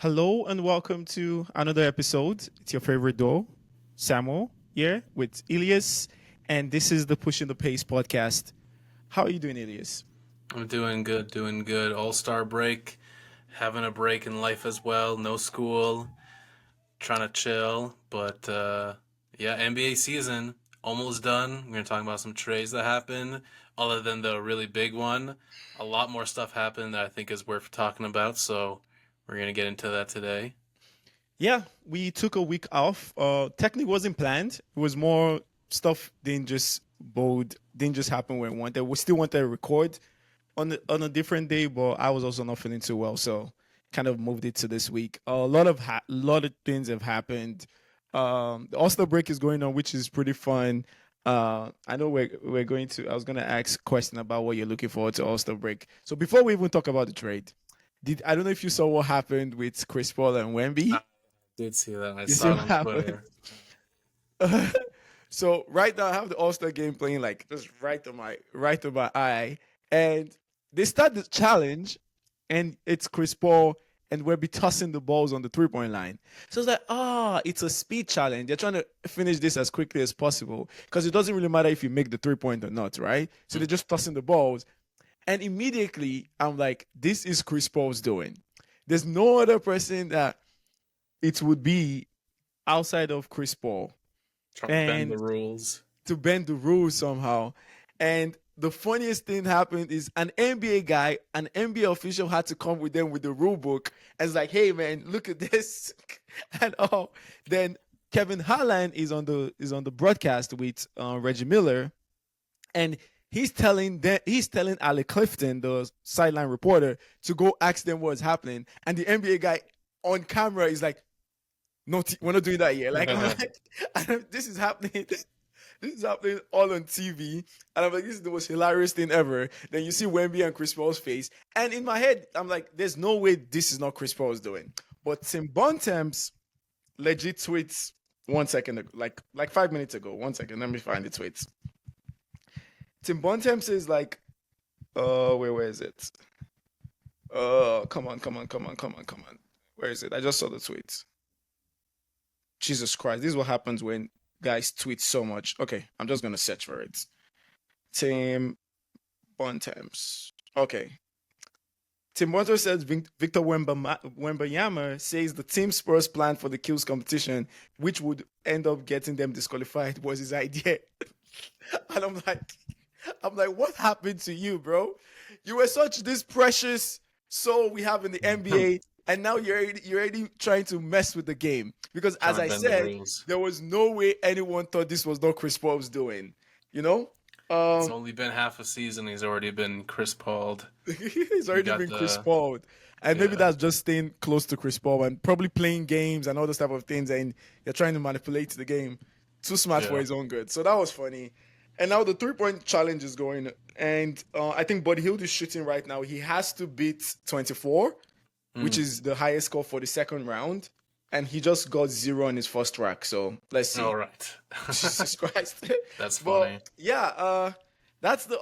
Hello and welcome to another episode. It's your favorite duo, Samuel, here with Elias, and this is the Pushing the Pace podcast. How are you doing, Elias? I'm doing good, doing good. All-star break, having a break in life as well. No school, trying to chill. But yeah, NBA season almost done. We're gonna talk about some trades that happened. Other than the really big one, a lot more stuff happened that I think is worth talking about. So we're gonna get into that today. Yeah, we took a week off. Technically wasn't planned. It was more stuff didn't just happen when we wanted. We still wanted to record on a different day, but I was also not feeling too well, so kind of moved it to this week. A lot of things have happened. The All-Star break is going on, which is pretty fun. I know we're going to. I was going to ask a question about what you're looking forward to All-Star break. So before we even talk about the trade, did I don't know if you saw what happened with Chris Paul and I Wemby. did see that. I You see saw it what on happened? Twitter. So right now I have the All Star game playing like just right to my eye, and they start the challenge, and it's Chris Paul and we'll be tossing the balls on the 3 point line. So it's like, it's a speed challenge. They're trying to finish this as quickly as possible because it doesn't really matter if you make the 3 point or not, right? So they're just tossing the balls, and immediately I'm like, this is Chris Paul's doing. There's no other person that it would be outside of Chris Paul Trying to bend the and rules. to bend the rules somehow. And the funniest thing happened is an NBA guy, an NBA official had to come with them with the rule book and it's like, hey man, look at this. And then Kevin Harlan is on the broadcast with Reggie Miller, and he's telling Ali Clifton, the sideline reporter, to go ask them what's happening. And the NBA guy on camera is like, no, we're not doing that here. Like, I'm like, this is happening. This is happening all on TV. And I'm like, this is the most hilarious thing ever. Then you see Wemby and Chris Paul's face. And in my head, I'm like, there's no way this is not Chris Paul's doing. But Tim Bontemps legit tweets 1 second ago, like 5 minutes ago. 1 second, let me find the tweets. Tim Bontemps is like, where is it? Come on, come on, come on, come on, come on. Where is it? I just saw the tweets. Jesus Christ, this is what happens when guys tweet so much. Okay, I'm just gonna search for it. Tim Bontemps. Okay. Tim Bontemps says Victor Wembanyama says the team Spurs plan for the kills competition, which would end up getting them disqualified, was his idea. And I'm like, what happened to you, bro? You were such this precious soul we have in the NBA, and now you're already trying to mess with the game. Because as Trying to I bend the said, rules. there was no way anyone thought this was not Chris Paul's doing. You know? It's only been half a season. He's already been Chris Paul'd. He's You already got been Chris the Paul. And maybe yeah, that's just staying close to Chris Paul and probably playing games and all those type of things, and you're trying to manipulate the game. Too smart for yeah. his own good. So that was funny. And now the 3 point challenge is going, and I think Buddy Hield is shooting right now. He has to beat 24, which Mm. is the highest score for the second round, and he just got zero on his first track. So let's see. All right. Jesus Christ! That's But funny. yeah, that's the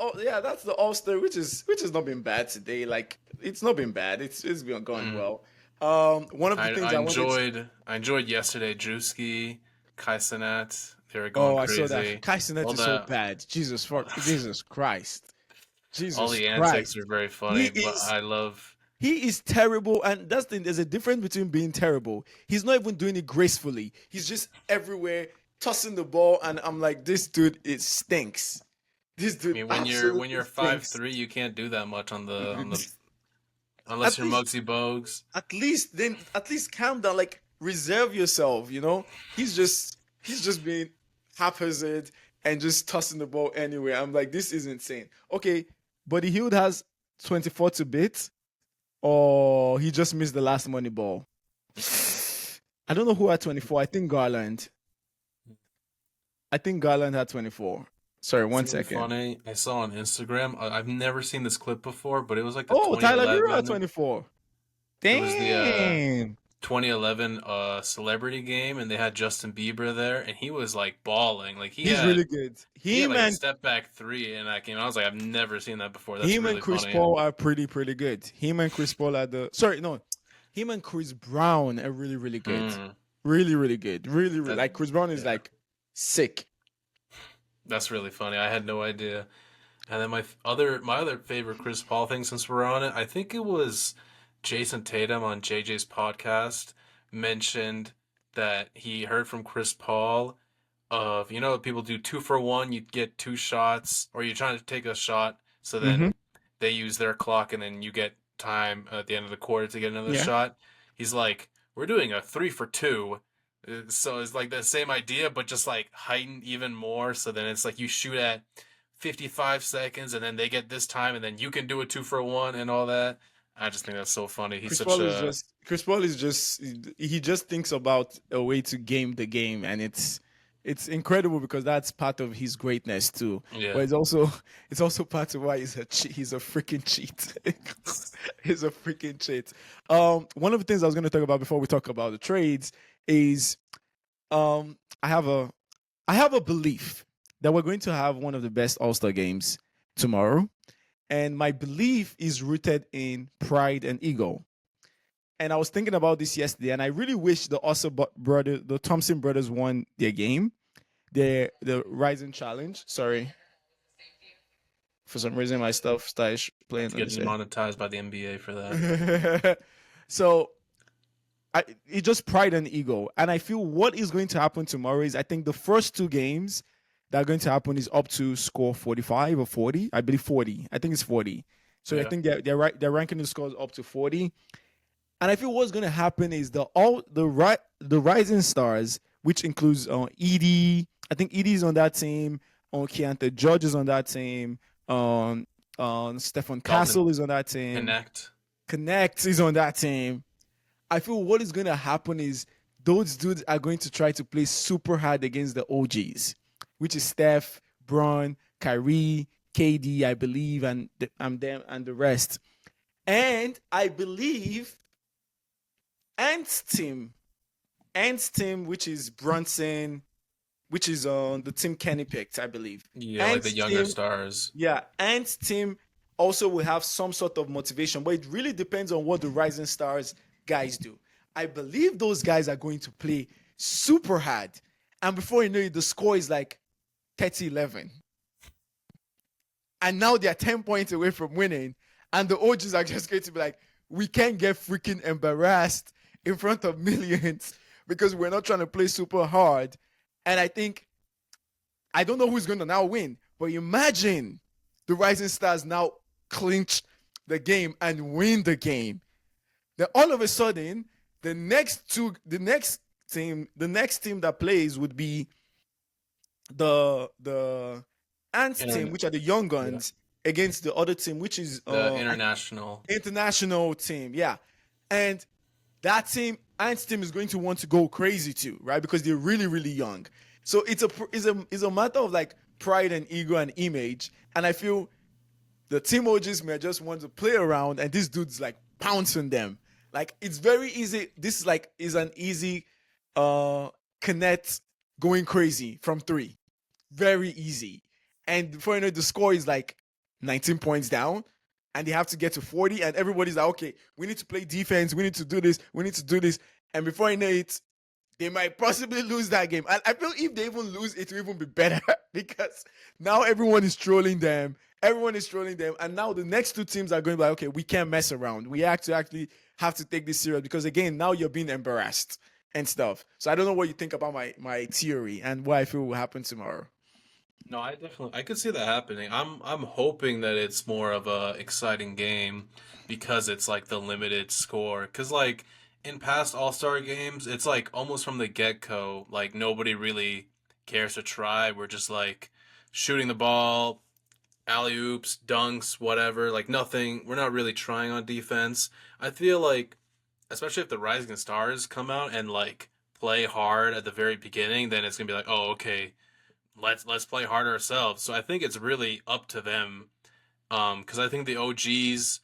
All Star, which has not been bad today. Like it's not been bad. It's been going Mm. well. One of the things I I wanted. enjoyed yesterday. Drewski, Kai Cenat, they were going Oh, I saw that. crazy. Kai Cenat All is so the bad. Jesus Christ, all Jesus the antics Christ. are very He funny, but is I love he is terrible, and that's the thing. There's a difference between being terrible. He's not even doing it gracefully. He's just everywhere tossing the ball, and I'm like, this dude, it stinks. This I dude mean when absolutely you're five stinks. three, you can't do that much on the unless At you're least Muggsy Bogues. at least calm down, like reserve yourself, he's just being haphazard and just tossing the ball anywhere. I'm like, this is insane. Okay, Buddy Hield has 24 to beat, or he just missed the last money ball. I don't know who had 24. I think Garland had 24. Sorry, It's one really second. funny. I saw on Instagram. I've never seen this clip before, but it was like the Oh, Tyler Hero had 2011. 24. It was the Damn. 2011 celebrity game, and they had Justin Bieber there, and he was like balling. Like He's really good. he had Him like a and step back three in that game. I was like, I've never seen that before. That's Him and really Chris funny. Paul are pretty good. Him and Chris Paul are the sorry, no. him and Chris Brown are really, really good. Mm, Really, really good. Really, really that, like Chris Brown is yeah, like sick. that's really funny. I had no idea. And then my other favorite Chris Paul thing, since we're on it, I think it was Jason Tatum on JJ's podcast mentioned that he heard from Chris Paul of, people do 2 for 1, you get 2 shots, or you're trying to take a shot, so Mm-hmm. then they use their clock and then you get time at the end of the quarter to get another Yeah. shot. He's like, we're doing a 3 for 2. So it's like the same idea, but just like heightened even more. So then it's like you shoot at 55 seconds and then they get this time and then you can do a 2 for 1 and all that. I just think that's so funny. He's such a, Chris Paul is just he just thinks about a way to game the game, and it's incredible because that's part of his greatness too. But yeah. it's also part of why he's a freaking cheat. He's a freaking cheat. One of the things I was going to talk about before we talk about the trades is um I have a I have a belief that we're going to have one of the best All-Star games tomorrow. And my belief is rooted in pride and ego. And I was thinking about this yesterday, and I really wish the Thompson brothers won their game, the Rising Challenge. Sorry, for some reason my stuff started About playing to on get this demonetized by the NBA for that. end. So it's just pride and ego. And I feel what is going to happen tomorrow is I think the first 2 games that are going to happen is up to score 45 or 40. I believe 40. I think it's 40. So I Yeah. think they're ranking the scores up to 40. And I feel what's going to happen is the rising stars, which includes Edie. I think Edie's on that team. Keontae George is on that team. Stephen Dalton Castle is on that team. Connect. Connect is on that team. I feel what is going to happen is those dudes are going to try to play super hard against the OGs, which is Steph, Braun, Kyrie, KD, I believe, and them and the rest. And I believe Ant's team, which is Brunson, which is on the team Kenny picked, I believe. Yeah, like the Ant's younger team, stars. yeah, Ant's team also will have some sort of motivation, but it really depends on what the Rising Stars guys do. I believe those guys are going to play super hard. And before you know it, the score is like 30-11. And now they're 10 points away from winning. And the OGs are just going to be like, we can't get freaking embarrassed in front of millions because we're not trying to play super hard. And I don't know who's going to now win, but imagine the Rising Stars now clinch the game and win the game. Then all of a sudden, the next team that plays would be the Ants team, Inter- which are the Young yeah. Guns, against the other team, which is The international. international team. Yeah, and that team, Ants team, is going to want to go crazy too, right? Because they're really, really young. So it's a matter of like pride and ego and image. And I feel the team OGs may just want to play around, and this dude's like pouncing them. Like it's very easy. This is an easy connect going crazy from 3. Very easy. And before you know it, the score is like 19 points down, and they have to get to 40, and everybody's like, okay, we need to play defense, we need to do this, we need to do this. And before you know it, they might possibly lose that game. And I feel if they even lose, it will even be better because now everyone is trolling them. Everyone is trolling them. And now the next 2 teams are going to be like, okay, we can't mess around. We actually have to take this serious because, again, now you're being embarrassed and stuff. So I don't know what you think about my theory and what I feel will happen tomorrow. No, I could see that happening. I'm hoping that it's more of a exciting game because it's like the limited score. Because like in past All-Star games, it's like almost from the get-go, like nobody really cares to try. We're just like shooting the ball, alley-oops, dunks, whatever. Like nothing. We're not really trying on defense. I feel like, especially if the Rising Stars come out and like play hard at the very beginning, then it's gonna be like, oh, okay, let's play hard ourselves. So I think it's really up to them. Because I think the OGs,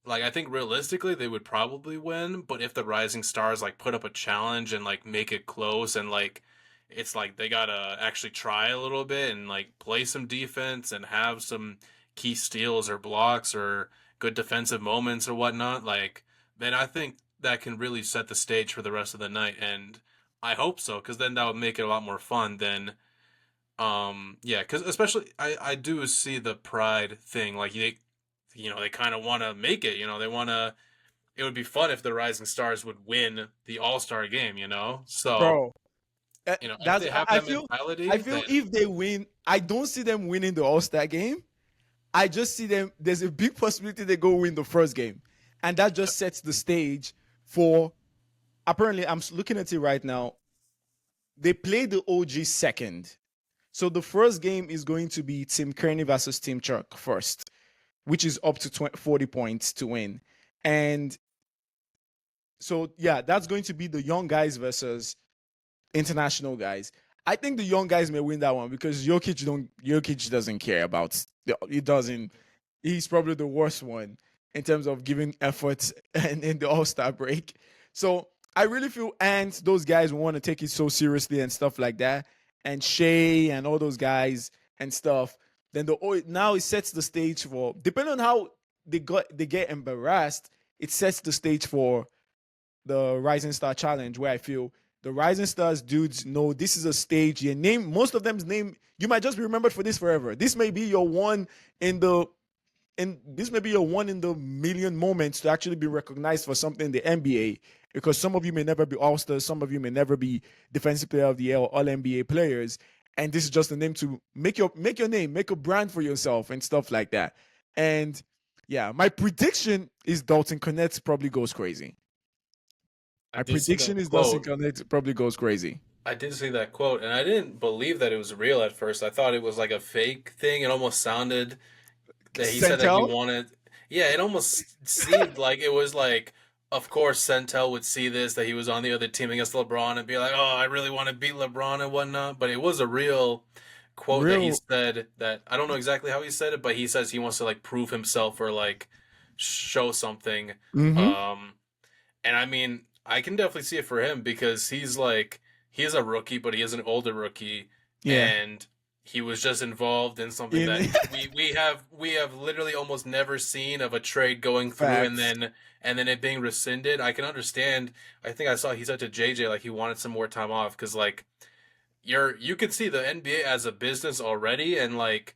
like I think realistically they would probably win, but if the Rising Stars like put up a challenge and like make it close and like it's like they gotta actually try a little bit and like play some defense and have some key steals or blocks or good defensive moments or whatnot, like then I think that can really set the stage for the rest of the night, and I hope so, because then that would make it a lot more fun than yeah, because especially I do see the pride thing, like they kind of want to make it, they want to. It would be fun if the Rising Stars would win the All-Star game, so bro. if That's they have I that feel. mentality, I then feel if they win, I don't see them winning the All Star game. I just see them. There's a big possibility they go win the first game, and that just sets the stage for. Apparently, I'm looking at it right now. They play the OG second, so the first game is going to be Tim Kearney versus Team Chuck first, which is up to 40 points to win, and so yeah, that's going to be the young guys versus international guys. I think the young guys may win that one because Jokic doesn't care about he doesn't he's probably the worst one in terms of giving efforts and in the All-Star break. So I really feel and those guys want to take it so seriously and stuff like that. And Shea and all those guys and stuff. Then now it sets the stage for depending on how they get embarrassed, it sets the stage for the Rising Star Challenge, where I feel the Rising Stars dudes know this is a stage. Your name, most of them's name, you might just be remembered for this forever. This may be your one in the this may be your one in the million moments to actually be recognized for something in the NBA. Because some of you may never be All Stars, some of you may never be Defensive Player of the Year or All NBA players, and this is just a name to make your name, make a brand for yourself and stuff like that. And yeah, my prediction is Dalton Connect probably goes crazy. I My did see that prediction is Dustin quote. Connect probably goes crazy. I did see that quote, and I didn't believe that it was real at first. I thought it was like a fake thing. It almost sounded that he said that he Centel? wanted. Yeah, it almost seemed like it was like, of course, Sentel would see this, that he was on the other team against LeBron and be like, oh, I really want to beat LeBron and whatnot. But it was a real quote that he Real. said that I don't know exactly how he said it, but he says he wants to like prove himself or like show something. Mm-hmm. Um, and I mean, I can definitely see it for him because he is a rookie, but he is an older rookie, Yeah. and he was just involved in something In that we have literally almost never seen of a trade going through facts. and then it being rescinded. I can understand. I think I saw he said to JJ like he wanted some more time off because like you could see the NBA as a business already, and like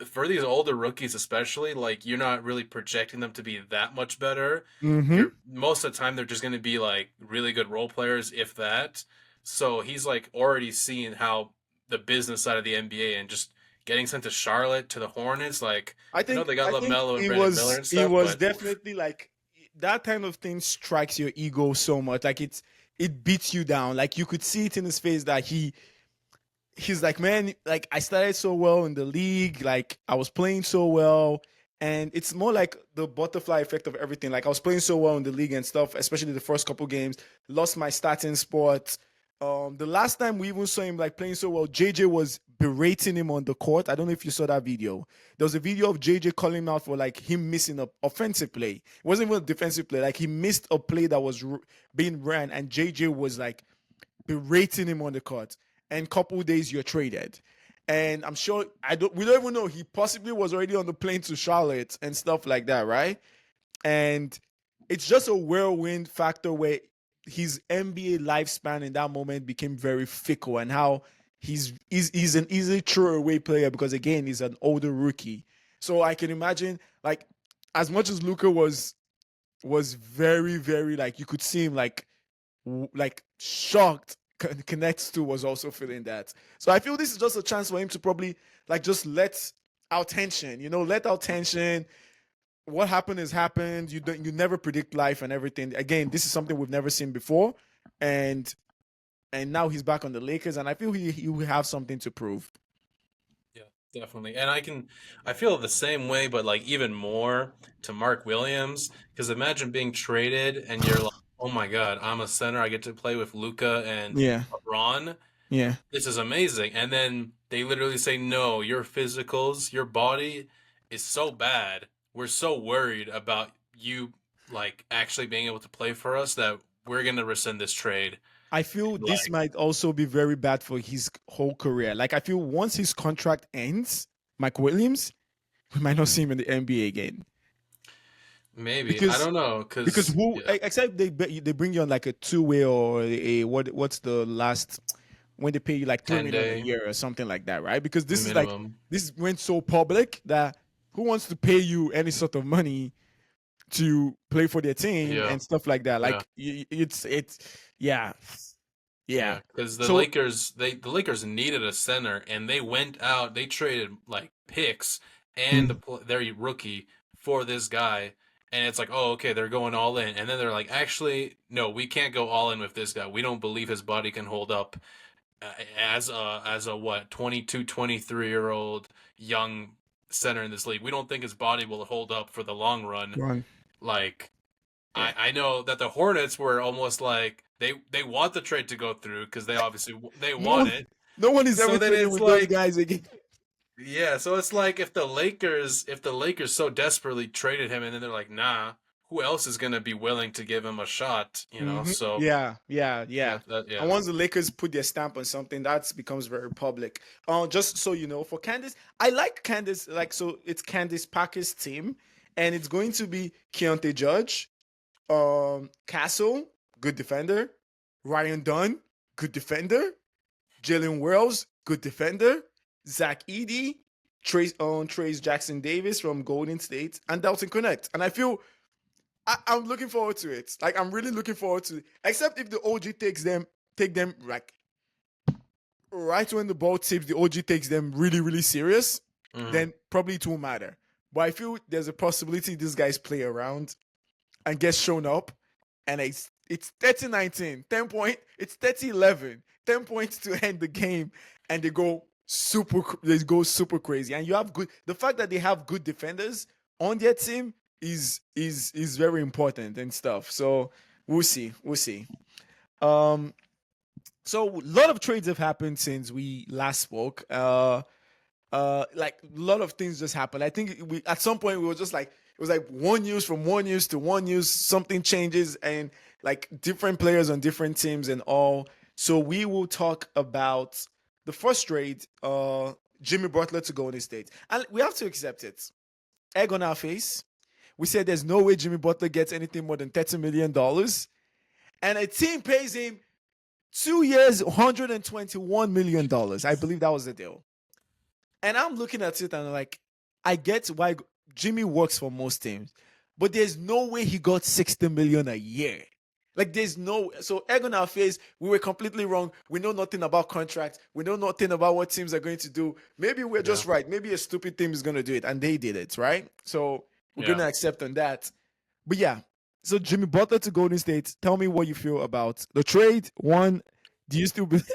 for these older rookies especially, like you're not really projecting them to be that much better. Mm-hmm. You're most of the time they're just going to be like really good role players, if that. So he's like already seen how the business side of the NBA and just getting sent to Charlotte to the Hornets. Like I know they got I think LaMelo and Brandon Miller and it stuff, was but definitely like that kind of thing strikes your ego so much. Like it beats you down. Like you could see it in his face that he's like, man, like I started so well in the league, like I was playing so well. And it's more like the butterfly effect of everything. Like I was playing so well in the league and stuff, especially the first couple games. Lost my starting spot. The last time we even saw him like playing so well, JJ was berating him on the court. I don't know if you saw that video. There was a video of JJ calling him out for like him missing a offensive play. It wasn't even a defensive play. Like he missed a play that was being ran, and JJ was like berating him on the court. And couple days you're traded. And I'm sure we don't even know, he possibly was already on the plane to Charlotte and stuff like that, right? And it's just a whirlwind factor where his NBA lifespan in that moment became very fickle, and how he's an easy throwaway player because again he's an older rookie. So I can imagine like as much as Luka was very very like you could see him like shocked. Connects to was also feeling that. So I feel this is just a chance for him to probably like just let out tension, let out tension. What happened has happened. You never predict life and everything. Again, this is something we've never seen before, and now he's back on the Lakers, and I feel he will have something to prove. yeah, definitely. And I feel the same way, but like even more to Mark Williams. Because imagine being traded and you're like, oh my God, I'm a center. I get to play with Luka and Yeah, LeBron. yeah. This is amazing. And then they literally say, no, your physicals, your body is so bad. We're so worried about you like actually being able to play for us that we're gonna rescind this trade. I feel this Like, might also be very bad for his whole career. Like I feel once his contract ends, Mike Williams, we might not see him in the NBA again. Maybe. I because don't know because because who yeah, except they bring you on like a two-way or a what's the last when they pay you like 3 million a 10-day year or something like that, right? Because this is like minimum. this went so public that who wants to pay you any sort of money to play for their team Yeah. and stuff like that? Yeah. Like it's yeah, yeah. Yeah, because the So Lakers the Lakers needed a center and they went out, they traded like picks and mm, their rookie for this guy, and it's like, oh, okay, they're going all in, and then they're like, actually, no, we can't go all in with this guy. We don't believe his body can hold up as a what 22, 23-year old young center in this league. We don't think his body will hold up for the long run. run, Like yeah. I know that the Hornets were almost like they want the trade to go through because they obviously they No want one, it. no one is So ever then trading it's with those like guys again. yeah, so it's like if the Lakers so desperately traded him and then they're like, nah, who else is gonna be willing to give him a shot? So Yeah, yeah, yeah. And yeah. once the Lakers put their stamp on something, that becomes very public. Just so you know, for Candace, I like Candace. Like, so it's Candace Parker's team, and it's going to be Keontae Judge, Castle, good defender, Ryan Dunn, good defender, Jalen Wells, good defender, Zach Edey, Trace Jackson Davis from Golden State, and Dalton Connect. And I feel I'm looking forward to it. Like I'm really looking forward to it. Except if the OG take them like right when the ball tips, the OG takes them really, really serious, Mhm. then probably it won't matter. But I feel there's a possibility these guys play around and get shown up, and it's 30-19, 10 point, it's 30-11, 10 points to end the game, and they go super crazy. And you have good the fact that they have good defenders on their team is very important and stuff. So we'll see. We'll see. Um so a lot of trades have happened since we last spoke. Like a lot of things just happened. I think we at some point we were just like it was like one news from one news to one news, something changes and like different players on different teams and all. So we will talk about the first trade, Jimmy Butler to Golden State. And we have to accept it. Egg on our face. We said there's no way Jimmy Butler gets anything more than $30 million. And a team pays him 2 years, $121 million. I believe that was the deal. And I'm looking at it and I'm like, I get why Jimmy works for most teams, but there's no way he got 60 million a year. Like there's no so egg on our face, we were completely wrong. We know nothing about contracts. We know nothing about what teams are going to do. Maybe we're Yeah. just right. Maybe a stupid team is gonna do it, and they did it, right? So we're Yeah. gonna accept on that. But yeah, so Jimmy Butler to Golden State. Tell me what you feel about the trade. One, do you still believe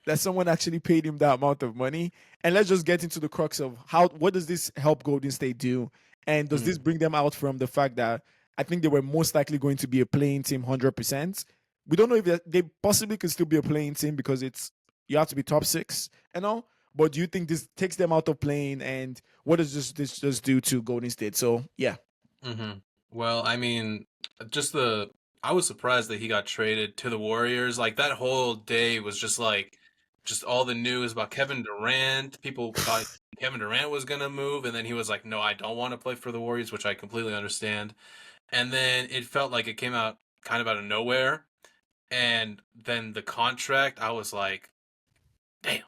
that someone actually paid him that amount of money? And let's just get into the crux of what does this help Golden State do? And does this Mhm. bring them out from the fact that I think they were most likely going to be a playing team 100%? We don't know if they possibly could still be a playing team because it's you have to be top six and all. But do you think this takes them out of playing? And what does this just do to Golden State? So yeah. Mhm. Well, I mean, just the I was surprised that he got traded to the Warriors. Like that whole day was just like just all the news about Kevin Durant. People thought Kevin Durant was gonna move, and then he was like, "No, I don't want to play for the Warriors," which I completely understand. And then it felt like it came out kind of out of nowhere. And then the contract, I was like, damn,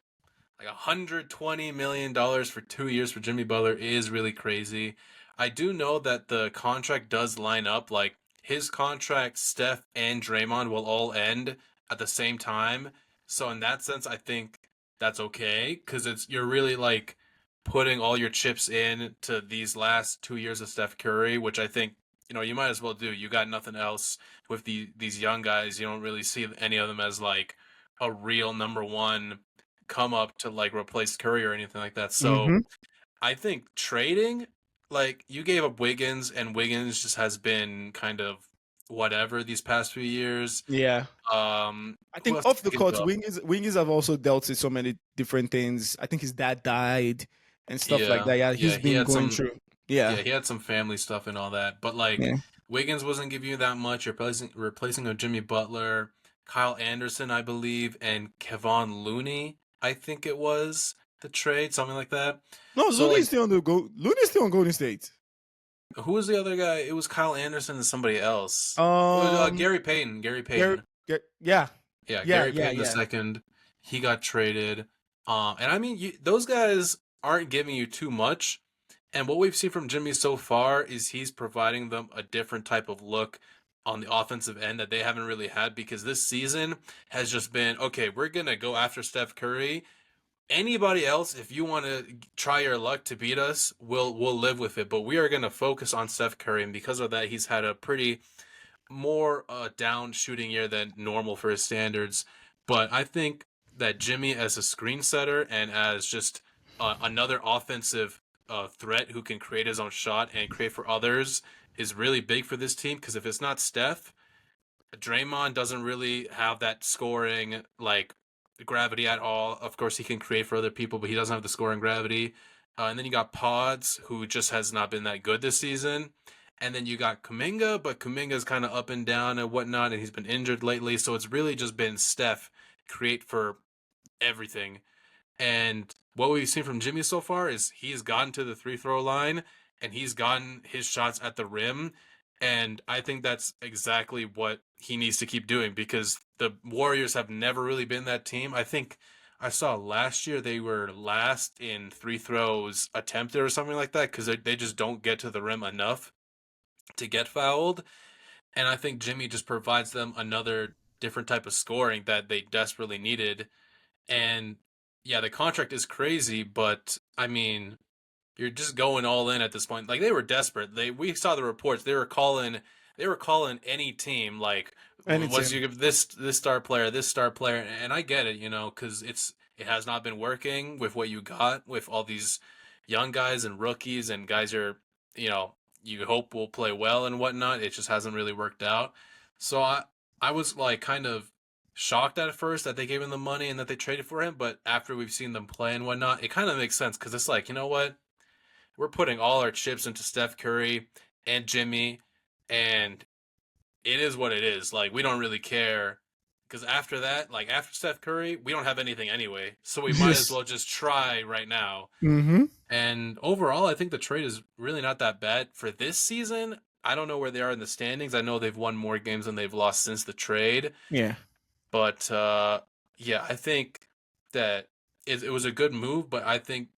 like $120 million for 2 years for Jimmy Butler is really crazy. I do know that the contract does line up. Like his contract, Steph and Draymond will all end at the same time. So in that sense, I think that's okay because you're really like putting all your chips in to these last 2 years of Steph Curry, which I think you might as well do. You got nothing else with these young guys. You don't really see any of them as like a real number one come up to like replace Curry or anything like that. So Mm-hmm. I think trading, like you gave up Wiggins, and Wiggins just has been kind of whatever these past few years. Yeah. I Who think else off did the you give court, up? Wingers have also dealt with so many different things. I think his dad died and stuff like Yeah, that. Yeah, yeah, he's he been had going some. through. Yeah, Yeah, he had some family stuff and all that, but like yeah. Wiggins wasn't giving you that much. You're replacing a Jimmy Butler, Kyle Anderson, I believe, and Kevon Looney. I think it was the trade, something like that. No, So Looney's like still on the go. Looney's still on Golden State. Who was the other guy? It was Kyle Anderson and somebody else. It was Um, Gary Payton. Gary Gary, Payton. yeah, Yeah, yeah, Gary yeah, Payton the yeah. second. He got traded. And I mean, those guys aren't giving you too much. And what we've seen from Jimmy so far is he's providing them a different type of look on the offensive end that they haven't really had, because this season has just been, okay, we're going to go after Steph Curry. Anybody else, if you want to try your luck to beat us, we'll live with it. But we are going to focus on Steph Curry, and because of that, he's had a pretty more down shooting year than normal for his standards. But I think that Jimmy, as a screen setter and as just another offensive threat who can create his own shot and create for others, is really big for this team. Because if it's not Steph, Draymond doesn't really have that scoring like gravity at all. Of course, he can create for other people, but he doesn't have the scoring gravity. And then you got Pods, who just has not been that good this season. And then you got Kuminga, but Kuminga's kind of up and down and whatnot, and he's been injured lately. So it's really just been Steph create for everything. And what we've seen from Jimmy so far is he's gotten to the free throw line and he's gotten his shots at the rim. And I think that's exactly what he needs to keep doing, because the Warriors have never really been that team. I think I saw last year they were last in free throws attempted or something like that, because they just don't get to the rim enough to get fouled. And I think Jimmy just provides them another different type of scoring that they desperately needed. And yeah, the contract is crazy, but I mean, you're just going all in at this point. Like, they were desperate. We saw the reports. They were calling any team, like, once you Anything. give this star player, and I get it, because it has not been working with what you got with all these young guys and rookies and guys you know you hope will play well and whatnot. It just hasn't really worked out. So I was like kind of shocked at first that they gave him the money and that they traded for him, but after we've seen them play and whatnot, it kind of makes sense, because it's like, you know what? We're putting all our chips into Steph Curry and Jimmy, and it is what it is. Like, we don't really care, because after that, like after Steph Curry, we don't have anything anyway. So we might as Yes. well just try right now. Mm-hmm. And overall, I think the trade is really not that bad for this season. I don't know where they are in the standings. I know they've won more games than they've lost since the trade. Yeah. But yeah, I think that it was a good move, but I think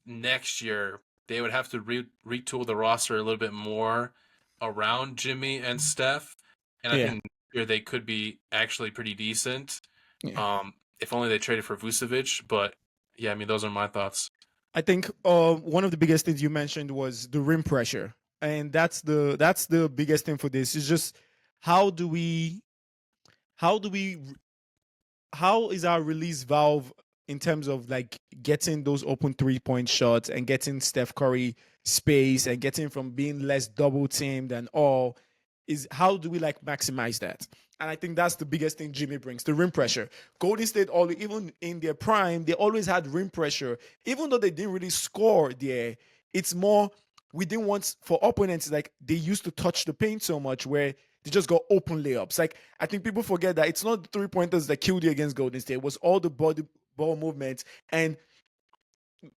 next year they would have to retool the roster a little bit more around Jimmy and Steph, and I Yeah. think next year they could be actually pretty decent. Yeah. If only they traded for Vucevic. But yeah, I mean, those are my thoughts. I think one of the biggest things you mentioned was the rim pressure, and that's the biggest thing for this. Is just how do we how do we how is our release valve in terms of like getting those open 3 point shots and getting Steph Curry space and getting from being less double teamed and all, is how do we like maximize that? And I think that's the biggest thing Jimmy brings, the rim pressure. Golden State, all even in their prime, they always had rim pressure, even though they didn't really score there. It's more, we didn't want for opponents, like they used to touch the paint so much where they just got open layups. Like, I think people forget that it's not the 3 pointers that killed you against Golden State. It was all the body ball movements and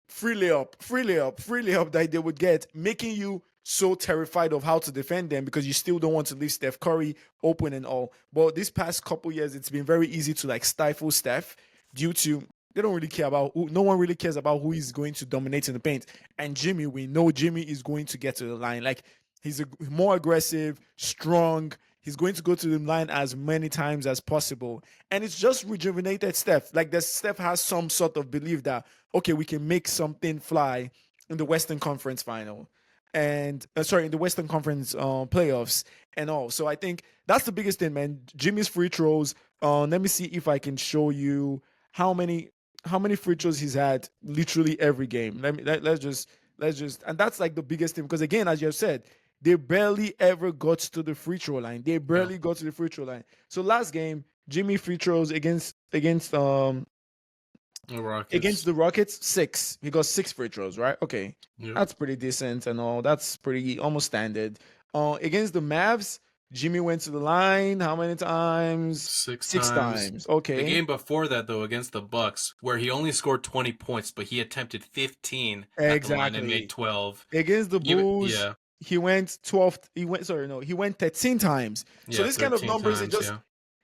free layup, free layup, free layup that they would get, making you so terrified of how to defend them because you still don't want to leave Steph Curry open and all. But this past couple years, it's been very easy to like stifle Steph due to they don't really care about who, no one really cares about who is going to dominate in the paint. And Jimmy, we know Jimmy is going to get to the line. Like, he's more aggressive, strong. He's going to go to the line as many times as possible. And it's just rejuvenated Steph. Like, the Steph has some sort of belief that, okay, we can make something fly in the Western Conference final. And sorry, in the Western Conference playoffs and all. So I think that's the biggest thing, man. Jimmy's free throws. Let me see if I can show you how many free throws he's had literally every game. Let's just and that's like the biggest thing, because again, as you have said, they barely ever got to the free throw line. They Yeah, barely got to the free throw line. So last game, Jimmy free throws the against Rockets. the Rockets, six. He got six free throws, right? Okay. Yep, That's pretty decent and all. That's pretty almost standard. Against the Mavs, Jimmy went to the line how many times? six Six times. times. The Okay. game before that, though, against the Bucks, where he only scored 20 points, but he attempted 15 at the line and made Exactly. 12. Against the Even Bulls, yeah. he went 12. He went 13 times. So Yeah, this kind of 13 numbers is times. just Yeah.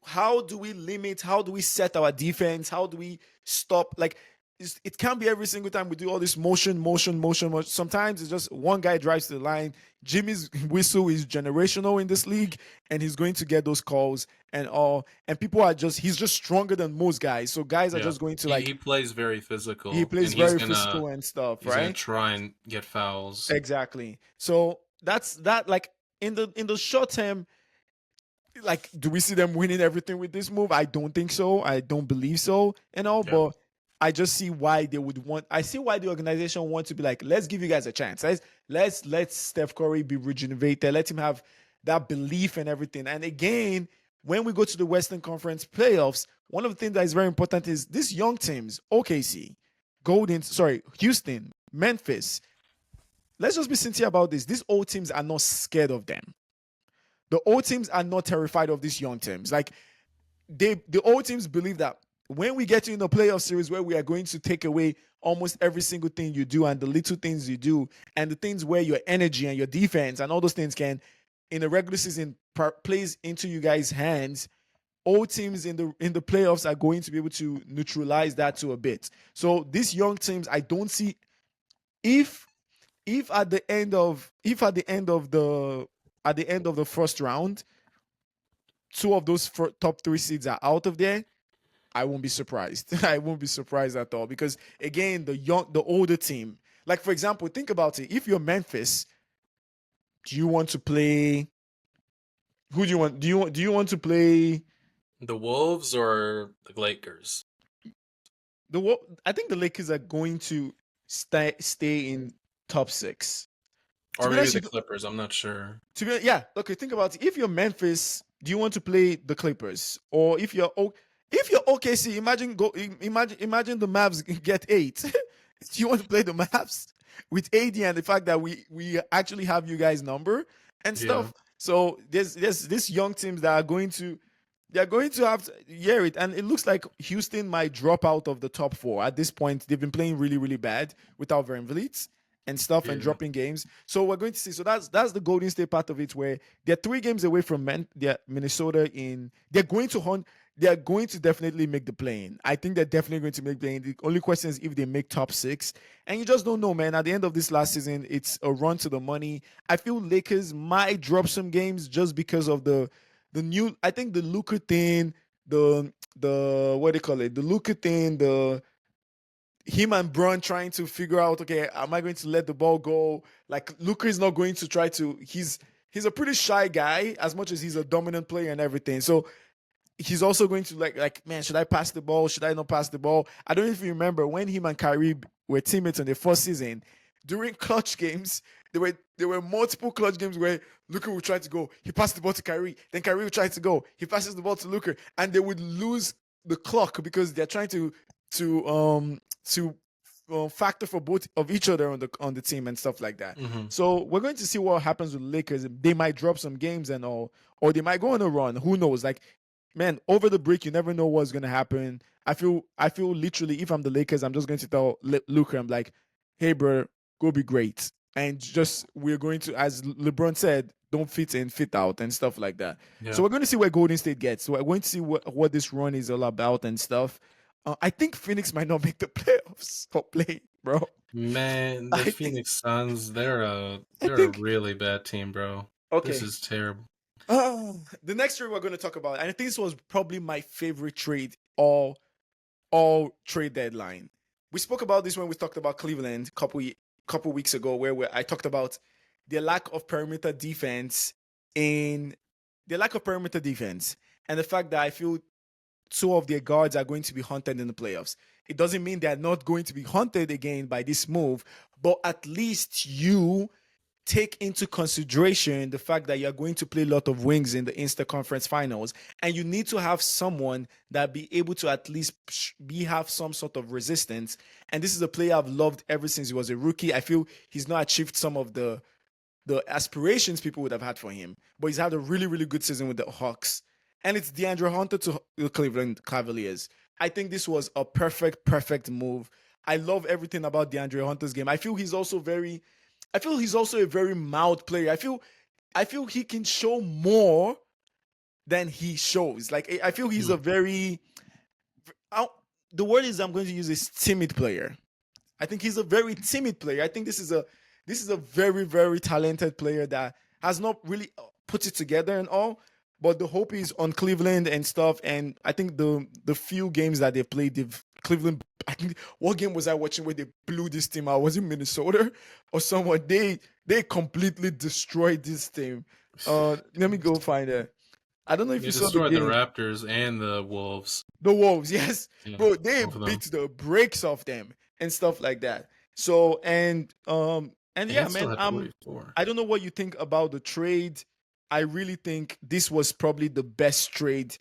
how do we limit? How do we set our defense? How do we stop? Like it can't be every single time we do all this motion, motion, motion, motion. Sometimes it's just one guy drives to the line. Jimmy's whistle is generational in this league, and he's going to get those calls and all. And people are just he's just stronger than most guys. So guys are Yeah. just going to He like plays very he physical, plays and very physical and stuff, he's gonna right? try and get fouls. Exactly. So that's that. Like in the short term, like do we see them winning everything with this move? I don't think so. I don't believe so and all, Yeah. but I just see why they would want. I see why the organization want to be like, let's give you guys a chance. Let's let Steph Curry be rejuvenated. Let him have that belief and everything. And again, when we go to the Western Conference playoffs, one of the things that is very important is these young teams, OKC, Houston, Memphis. Let's just be sincere about this. These old teams are not scared of them. The old teams are not terrified of these young teams. Like the old teams believe that when we get to in the playoff series where we are going to take away almost every single thing you do and the little things you do and the things where your energy and your defense and all those things can in the regular season plays into you guys' hands. Old teams in the playoffs are going to be able to neutralize that to a bit. So these young teams, I don't see if at the end of the first round, two of those top three seeds are out of there, I won't be surprised. I won't be surprised at all because again, the older team, like for example, think about it. If you're Memphis, do you want to play? Who do you want? Do you want to play The Wolves or the Lakers? I think the Lakers are going to stay in top six. To Or be maybe honest, the Clippers. I'm not sure. yeah. Okay, think about it. If you're Memphis, do you want to play the Clippers, or if you're OKC? Imagine the Mavs get 8. Do you want to play the Mavs with AD and the fact that we actually have you guys number and Yeah. stuff? So there's this young teams that are going to they're going to have to hear it, and it looks like Houston might drop out of the top 4 at this point. They've been playing really, really bad without Van Vliet and stuff and Yeah. dropping games. So we're going to see. So that's the Golden State part of it, where they're 3 games away from Minnesota. They're going to hunt. They're going to definitely make the play-in. I think they're definitely going to make the play-in. The only question is if they make top 6, and you just don't know, man. At the end of this last season, it's a run to the money. I feel Lakers might drop some games just because of the new. I think the Luka thing, the what do you call it? The Luka thing, the him and Braun trying to figure out, okay, am I going to let the ball go? Like Luka is not going to try to. He's a pretty shy guy, as much as he's a dominant player and everything. So he's also going to like, man, should I pass the ball? Should I not pass the ball? I don't know if you remember when him and Kyrie were teammates in the first season. During clutch games, there were multiple clutch games where Luka would try to go. He passed the ball to Kyrie. Then Kyrie would try to go. He passes the ball to Luka, and they would lose the clock because they're trying to factor for both of each other on the team and stuff like that. Hmm. So we're going to see what happens with Lakers. They might drop some games and all, or they might go on a run. Who knows? Like, man, over the break, you never know what's gonna happen. I feel literally, if I'm the Lakers, I'm just going to tell Luka, I'm like, hey, bro, go be great, and just we're going to, as LeBron said, don't fit in, fit out, and stuff like that. Yeah. So we're going to see where Golden State gets. So we're going to see what this run is all about and stuff. I think Phoenix might not make the playoffs for play, bro. Man, the I think Phoenix Suns, I they're a think really bad team, bro. This okay. is terrible. The next trade we're going to talk about, and I think this was probably my favorite trade all trade deadline. We spoke about this when we talked about Cleveland couple weeks ago, where I talked about their lack of perimeter defense in their lack of perimeter defense and the fact that I feel 2 of their guards are going to be hunted in the playoffs. It doesn't mean they're not going to be hunted again by this move, but at least you take into consideration the fact that you're going to play a lot of wings in the Inter-Conference Finals, and you need to have someone that be able to at least have some sort of resistance. And this is a player I've loved ever since he was a rookie. I feel he's not achieved some of the aspirations people would have had for him, but he's had a really, really good season with the Hawks. And it's DeAndre Hunter to the Cleveland Cavaliers. I think this was a perfect move. I love everything about DeAndre Hunter's game. I feel he's also very I feel he's also a very mild player. I feel he can show more than he shows. Like I feel he's a very the word is I'm going to use is timid player. I think he's a very timid player. I think this is a very very talented player that has not really put it together and all. But the hope is on Cleveland and stuff. And I think the few games that they played, Cleveland. I think what game was I watching where they blew this team out? Was it Minnesota or someone? They completely destroyed this team. Let me go find it. I don't know if They you saw the destroyed the game. Raptors and the Wolves. The Wolves, yes, Yeah, bro, they both of them. beat the brakes off them and stuff like that. So and yeah, still man, had 44. I don't know what you think about the trade. I really think this was probably the best trade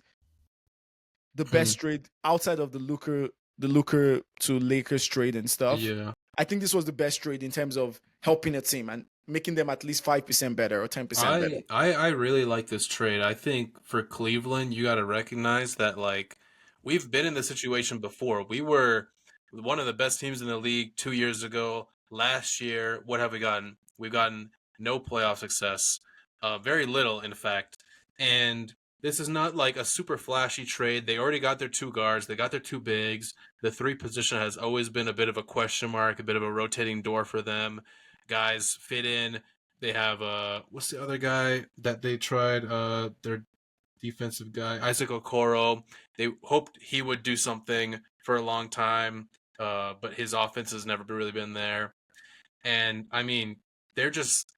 outside of the Luka to Lakers trade and stuff. Yeah. I think this was the best trade in terms of helping a team and making them at least 5% better or 10% better. I really like this trade. I think for Cleveland, you got to recognize that like we've been in this situation before. We were one of the best teams in the league 2 years ago. Last year, what have we gotten? We've gotten no playoff success, very little, in fact. And this is not like a super flashy trade. They already got their two guards. They got their two bigs. The three position has always been a bit of a question mark, a bit of a rotating door for them. Guys fit in. They have what's the other guy that they tried? Their defensive guy, Isaac Okoro. They hoped he would do something for a long time, but his offense has never really been there. And I mean, they're just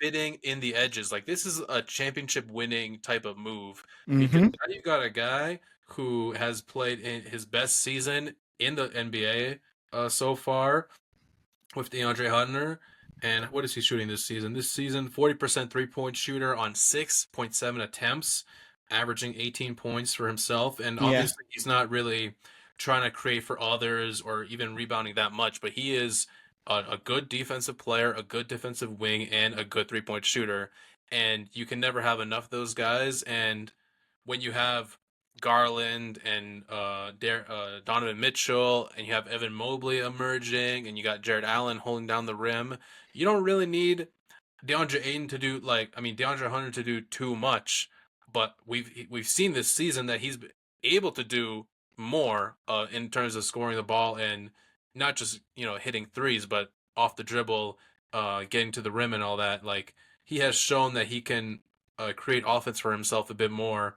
fitting in the edges. Like this is a championship winning type of move because now you've got a guy who has played in his best season in the NBA so far with DeAndre Hunter. And what is he shooting this season? This season, 40% three-point shooter on 6.7 attempts, averaging 18 points for himself. And obviously, he's not really trying to create for others or even rebounding that much, but he is a good defensive player, a good defensive wing, and a good three-point shooter. And you can never have enough of those guys. And when you have Garland and Donovan Mitchell, and you have Evan Mobley emerging, and you got Jared Allen holding down the rim, you don't really need DeAndre Hunter to do too much. But we've seen this season that he's able to do more in terms of scoring the ball and not just hitting threes, but off the dribble, getting to the rim and all that. Like he has shown that he can create offense for himself a bit more.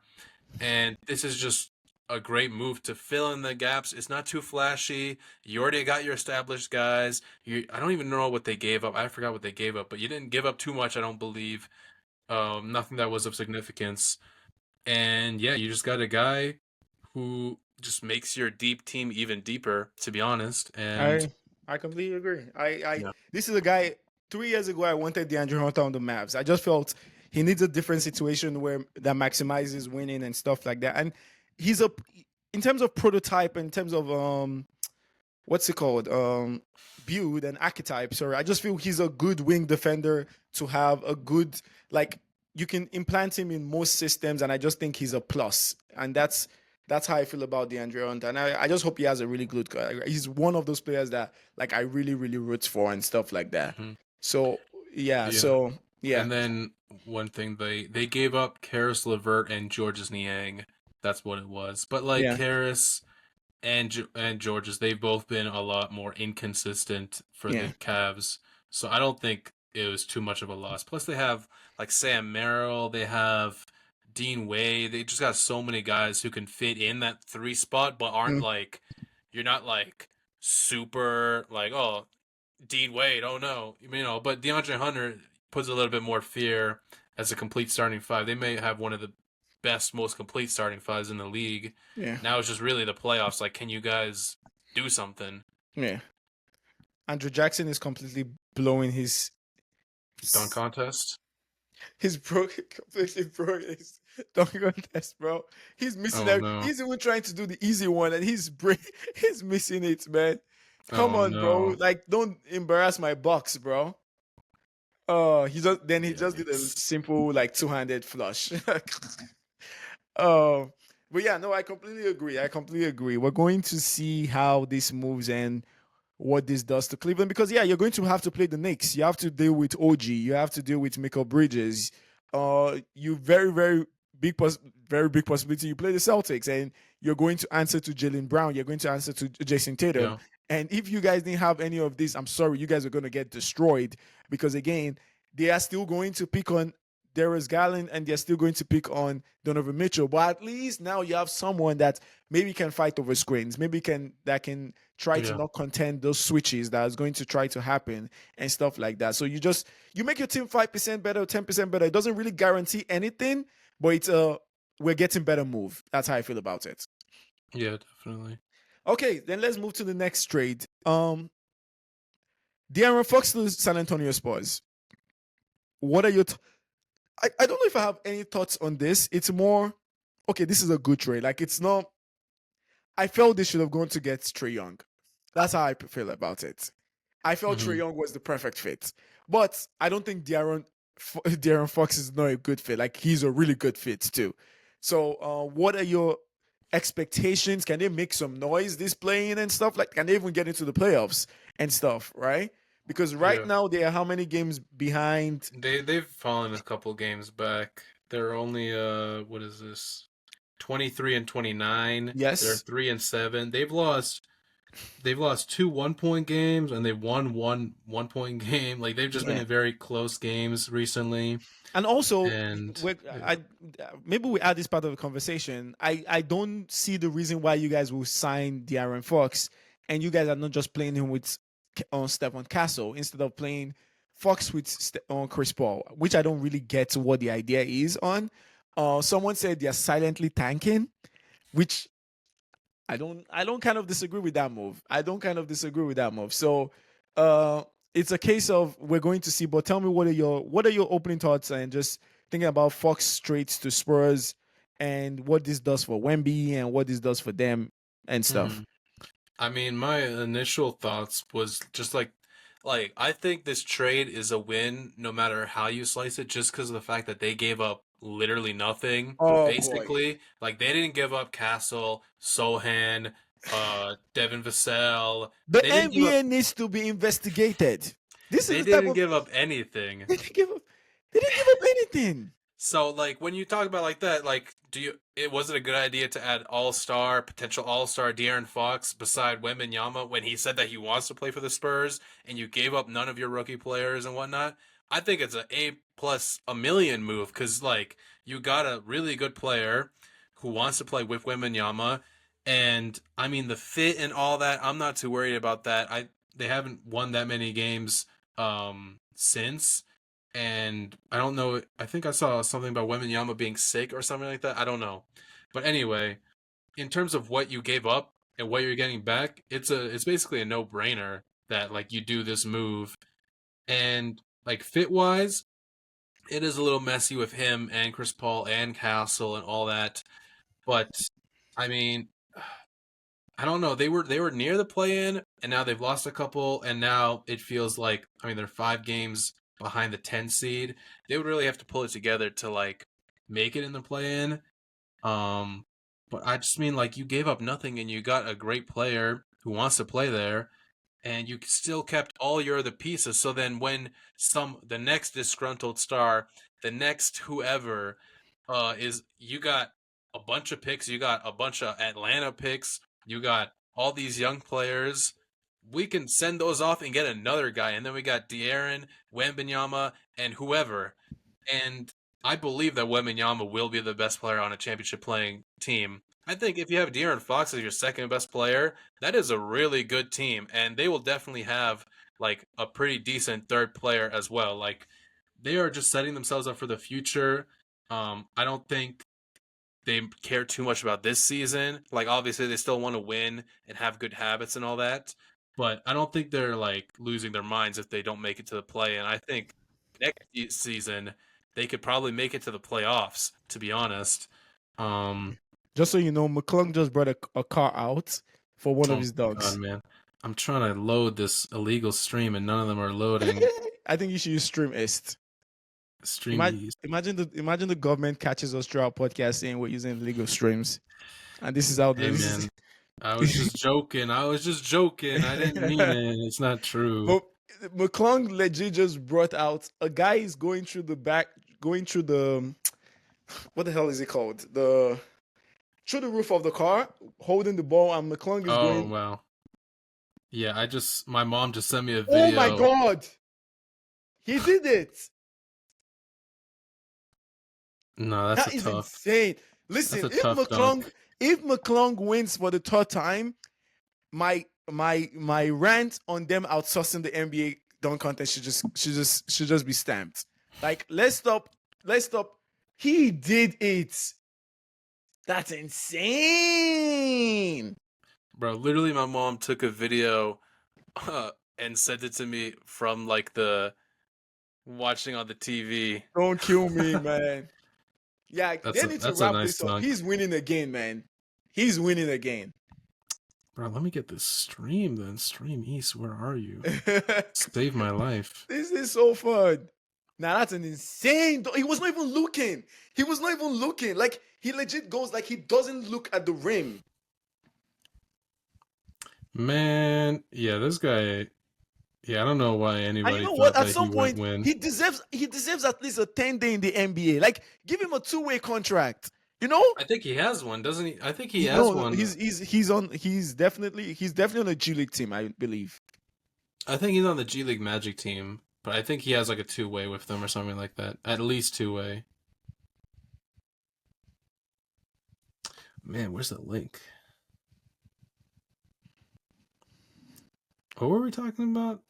And this is just a great move to fill in the gaps. It's not too flashy. You already got your established guys. I don't even know what they gave up. I forgot what they gave up, but you didn't give up too much, I don't believe. Nothing that was of significance. And yeah, you just got a guy who just makes your deep team even deeper, to be honest. And I completely agree. This is a guy 3 years ago I wanted DeAndre Hunter on the Mavs. I just felt he needs a different situation where that maximizes winning and stuff like that. And he's in terms of prototype, in terms of what's it called? Build and archetype. Sorry, I just feel he's a good wing defender to have a good you can implant him in most systems, and I just think he's a plus. And that's how I feel about DeAndre Hunter. And I just hope he has a really good guy. He's one of those players that I really, really root for and stuff like that. Mm-hmm. So yeah. And then one thing they gave up Karis LeVert and Georges Niang. That's what it was. But Karis and Georges, they've both been a lot more inconsistent for the Cavs. So I don't think it was too much of a loss. Plus they have Sam Merrill, they have Dean Wade. They just got so many guys who can fit in that 3 spot, but aren't you're not super oh, Dean Wade, oh no, but DeAndre Hunter puts a little bit more fear as a complete starting 5. They may have one of the best, most complete starting 5s in the league. Yeah. Now it's just really the playoffs. Can you guys do something? Yeah. Andrew Jackson is completely blowing his dunk contest. He's completely broke his dunk contest, bro. He's missing No. He's even trying to do the easy one, and he's missing it, man. Come on, bro. Don't embarrass my box, bro. He just did a simple two-handed flush. But yeah, no, I completely agree. We're going to see how this moves, and what this does to Cleveland, because yeah, you're going to have to play the Knicks. You have to deal with OG. You have to deal with Michael Bridges. You very big possibility you play the Celtics, and you're going to answer to Jalen Brown. You're going to answer to Jason Tatum. Yeah. And if you guys didn't have any of this, I'm sorry, you guys are going to get destroyed, because again, they are still going to pick on Darius Garland, and they're still going to pick on Donovan Mitchell. But at least now you have someone that maybe can fight over screens, maybe can try to Yeah. not contend those switches that is going to try to happen and stuff like that. So you make your team 5% better, 10% better. It doesn't really guarantee anything, but it's we're getting better move. That's how I feel about it. Yeah, definitely. Okay, then let's move to the next trade. De'Aaron Fox to the San Antonio Spurs. What are your I don't know if I have any thoughts on this. It's more, okay, this is a good trade. Like, it's not, I felt they should have gone to get Trae Young. That's how I feel about it. I felt Trae Young was the perfect fit. But I don't think De'Aaron Fox is not a good fit. Like, he's a really good fit too. So what are your expectations? Can they make some noise this playing and stuff? Like, can they even get into the playoffs and stuff, right? Because right Yeah. now they are how many games behind? They've fallen a couple games back. They're only what is this? 23 and 29. Yes. They're 3 and 7. They've lost 2 1-point games, and they've won 1-point game. Like, they've just been in very close games recently. And also, And maybe we add this part of the conversation. I don't see the reason why you guys will sign De'Aaron Fox, and you guys are not just playing him with on Stephon Castle instead of playing Fox with on Chris Paul, which I don't really get what the idea is on. Someone said they're silently tanking, which I don't kind of disagree with that move. So it's a case of we're going to see. But tell me, what are your opening thoughts, and just thinking about Fox straight to Spurs and what this does for Wemby and what this does for them and stuff. I mean, my initial thoughts was just like I think this trade is a win no matter how you slice it, just because of the fact that they gave up literally nothing. Basically, boy. Like, they didn't give up Castle, Sohan, Devin Vassell. The NBA needs to be investigated. They didn't give up anything. They didn't give up anything. So, like, when you talk about like that, like, was it a good idea to add potential all-star De'Aaron Fox beside Wembanyama when he said that he wants to play for the Spurs, and you gave up none of your rookie players and whatnot? I think it's an A+1,000,000 move, because, like, you got a really good player who wants to play with Wembanyama, and I mean the fit and all that. I'm not too worried about that. They haven't won that many games since. And I don't know, I think I saw something about Wembanyama being sick or something like that. I don't know. But anyway, in terms of what you gave up and what you're getting back, it's basically a no-brainer that, like, you do this move. And, like, fit-wise, it is a little messy with him and Chris Paul and Castle and all that. But I mean, I don't know. They were near the play-in, and now they've lost a couple, and now it feels like, I mean, they're 5 games behind the 10 seed. They would really have to pull it together to, like, make it in the play-in. But I just mean, like, you gave up nothing and you got a great player who wants to play there, and you still kept all your other pieces. So then when the next disgruntled star, the next whoever you got a bunch of picks, you got a bunch of Atlanta picks, you got all these young players, we can send those off and get another guy. And then we got De'Aaron, Wembanyama, and whoever. And I believe that Wembanyama will be the best player on a championship playing team. I think if you have De'Aaron Fox as your second best player, that is a really good team. And they will definitely have, like, a pretty decent third player as well. Like, they are just setting themselves up for the future. I don't think they care too much about this season. Like, obviously they still want to win and have good habits and all that. But I don't think they're, like, losing their minds if they don't make it to the play. And I think next season they could probably make it to the playoffs, to be honest. Just so you know, McClung just brought a car out for one of his dogs. God, man. I'm trying to load this illegal stream and none of them are loading. I think you should use Streamist. Stream imagine the government catches us through our podcast saying we're using illegal streams. And this is how man. I was just joking. I didn't mean it. It's not true. But McClung legit just brought out a guy is going through the back, going through the what the hell is it called? The through the roof of the car, holding the ball, and McClung is Oh, going. wow. Yeah, my mom just sent me a Oh my video. god, he did it! No, that's a That is tough. insane. That's Listen, a tough dunk. If McClung wins for the third time, my rant on them outsourcing the NBA dunk contest should just be stamped. Like let's stop. He did it. That's insane. Bro, literally my mom took a video and sent it to me from like the watching on the TV. Don't kill me, man. Yeah, they need to That's a wrap nice this up. dunk. He's winning again, man. He's winning again. Bro, let me get this stream then. Stream East, where are you? This Save my life. is so fun. Now that's an insane. He was not even looking. He was not even looking. Like he legit goes like he doesn't look at the rim. Man, yeah, this guy. Yeah, I don't know why And anybody you know thought what? At that some he wouldn't point, win. he deserves at least a 10-day in the NBA. Like give him a 2-way contract. You know? I think he has one, doesn't he? I think he has No, one. he's definitely on a G League team, I believe. I think he's on the G League Magic team, but I think he has like a 2-way with them or something like that. At least 2-way. Man, where's the link? What were we talking about?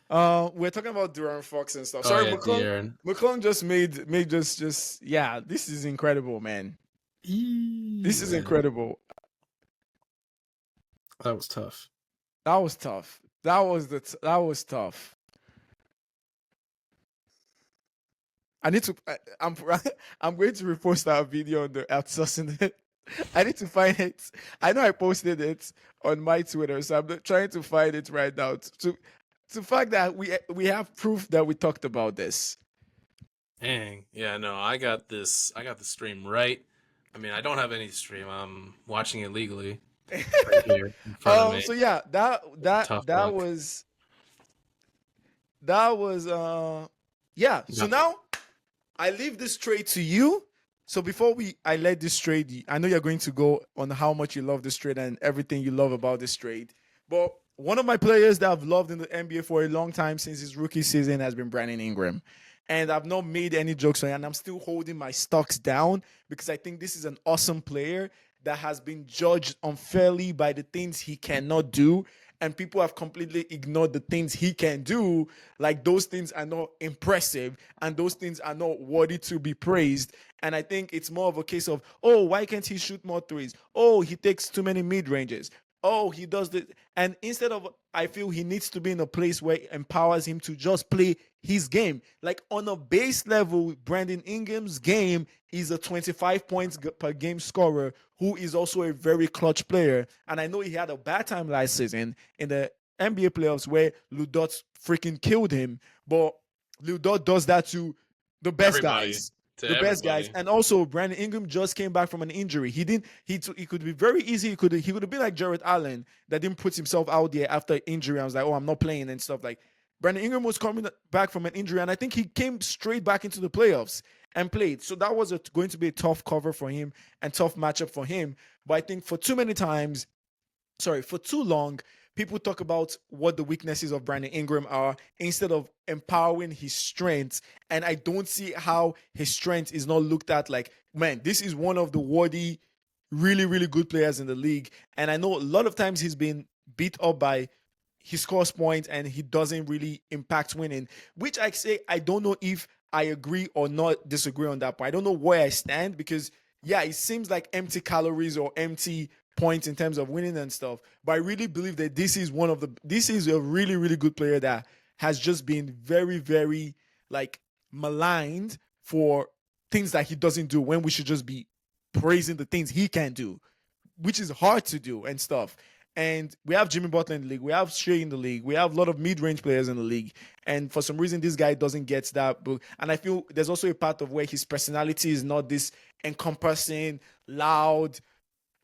We're talking about Durant Fox and stuff. Oh, Sorry, yeah, McClung. De'Aaron. McClung just made just yeah. This is incredible, man. This is Man, incredible. that was tough. That was tough. That was tough. I need to. I'm going to repost that video on the outsourcing it. I need to find it. I know I posted it on my Twitter, so I'm trying to find it right now. To the fact that we have proof that we talked about this. Dang. Yeah, no, I got this. I got the stream right. I mean, I don't have any stream. I'm watching it legally right here in front of me. So yeah, Tough that dunk. was yeah. So Yeah. now I leave this trade to you. So before I let this trade, I know you're going to go on how much you love this trade and everything you love about this trade. But one of my players that I've loved in the NBA for a long time since his rookie season has been Brandon Ingram. And I've not made any jokes on it, and I'm still holding my stocks down because I think this is an awesome player that has been judged unfairly by the things he cannot do. And people have completely ignored the things he can do. Like those things are not impressive and those things are not worthy to be praised. And I think it's more of a case of, oh, why can't he shoot more threes? Oh, he takes too many mid ranges. Oh, he does this. And instead of, I feel he needs to be in a place where it empowers him to just play his game. Like on a base level, Brandon Ingram's game is a 25 points per game scorer who is also a very clutch player. And I know he had a bad time last season in the NBA playoffs where Ludot freaking killed him. But Ludot does that to the best Everybody. guys. To The best guys, everybody. and also Brandon Ingram just came back from an injury. He didn't. He could be very easy. He could have been like Jared Allen that didn't put himself out there after injury. I was like, oh, I'm not playing and stuff. Like Brandon Ingram was coming back from an injury, and I think he came straight back into the playoffs and played. So that was going to be a tough cover for him and tough matchup for him. But I think for too long, people talk about what the weaknesses of Brandon Ingram are instead of empowering his strengths. And I don't see how his strength is not looked at like, man, this is one of the worthy, really, really good players in the league. And I know a lot of times he's been beat up by he scores points and he doesn't really impact winning, which I say I don't know if I agree or not disagree on that point. I don't know where I stand because, yeah, it seems like empty calories or empty points in terms of winning and stuff. But I really believe that this is a really, really good player that has just been very, very like maligned for things that he doesn't do when we should just be praising the things he can do, which is hard to do and stuff. And we have Jimmy Butler in the league. We have Shea in the league. We have a lot of mid-range players in the league. And for some reason, this guy doesn't get that. And I feel there's also a part of where his personality is not this encompassing, loud,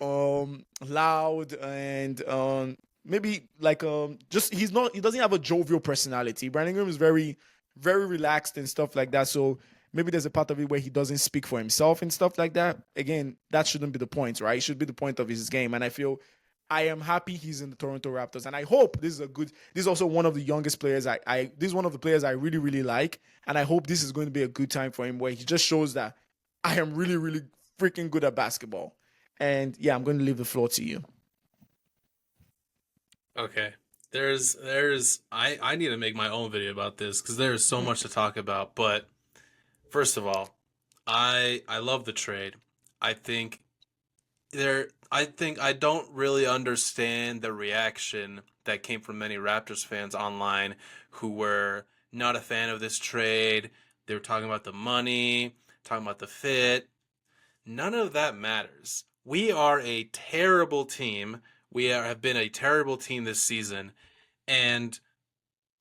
loud and maybe like just he doesn't have a jovial personality. Brandon Ingram is very relaxed and stuff like that. So maybe there's a part of it where he doesn't speak for himself and stuff like that. Again, that shouldn't be the point, right? It should be the point of his game. And I feel I am happy he's in the Toronto Raptors, and I hope this is a good. This is also one of the youngest players. This is one of the players I really like, and I hope this is going to be a good time for him where he just shows that I am really freaking good at basketball. And yeah, I'm going to leave the floor to you. Okay. I need to make my own video about this because there's so much to talk about. But first of all, I love the trade. I think I think I don't really understand the reaction that came from many Raptors fans online who were not a fan of this trade. They were talking about the money, talking about the fit. None of that matters. We are a terrible team. Have been a terrible team this season, and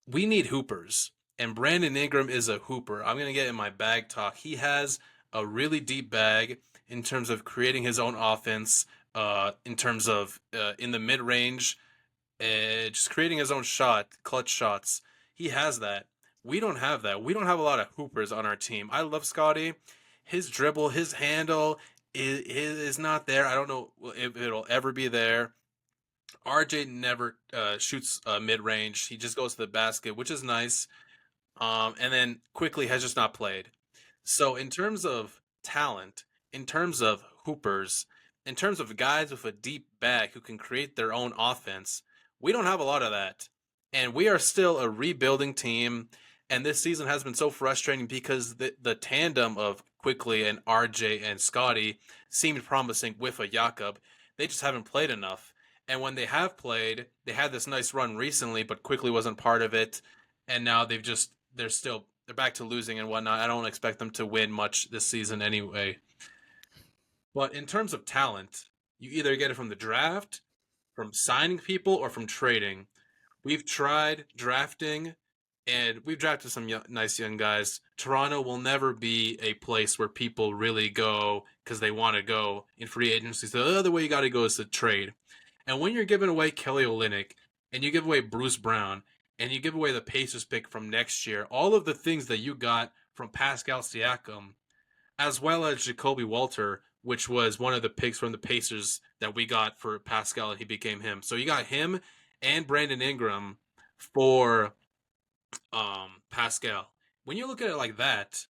we need hoopers. And Brandon Ingram is a hooper. I'm gonna get in my bag talk. He has a really deep bag in terms of creating his own offense. In terms of in the mid range, just creating his own clutch shots. He has that. We don't have that. We don't have a lot of hoopers on our team. I love Scotty. His dribble, his handle is not there. I don't know if it'll ever be there. RJ never shoots mid range. He just goes to the basket, which is nice. And then quickly has just not played. So in terms of talent, in terms of hoopers, in terms of guys with a deep bag who can create their own offense, we don't have a lot of that. And we are still a rebuilding team. And this season has been so frustrating because the tandem of Quickly and RJ and Scotty seemed promising with a Jakob. They just haven't played enough. And when they have played, they had this nice run recently, but Quickly wasn't part of it. And now they're back to losing and whatnot. I don't expect them to win much this season anyway. But in terms of talent, you either get it from the draft, from signing people, or from trading. We've tried drafting, and we've drafted some nice young guys. Toronto will never be a place where people really go because they want to go in free agency. So the other way you got to go is to trade. And when you're giving away Kelly Olynyk, and you give away Bruce Brown, and you give away the Pacers pick from next year, all of the things that you got from Pascal Siakam, as well as Jacoby Walter, which was one of the picks from the Pacers that we got for Pascal, and he became him. So you got him and Brandon Ingram for Pascal. When you look at it like that,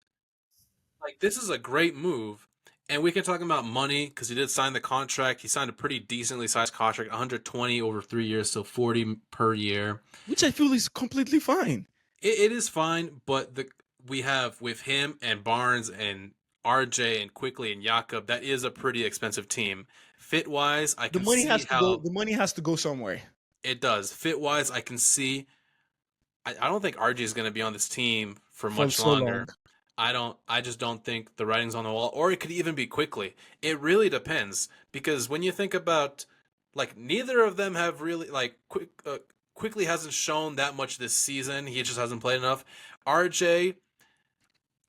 like this is a great move. And we can talk about money because he did sign the contract. He signed a pretty decently sized contract, 120 over 3 years, so 40 per year. Which I feel is completely fine. It is fine, but we have with him and Barnes and RJ and Quickly and Jakob, that is a pretty expensive team. Fit wise, I The can money see has to go. how The money has to go somewhere it does. Fit wise, I can see. I don't think RJ is going to be on this team for for much so long. longer. I just don't think the writing's on the wall, or it could even be Quickly. It really depends because when you think about like neither of them have really Quickly hasn't shown that much this season. He just hasn't played enough. RJ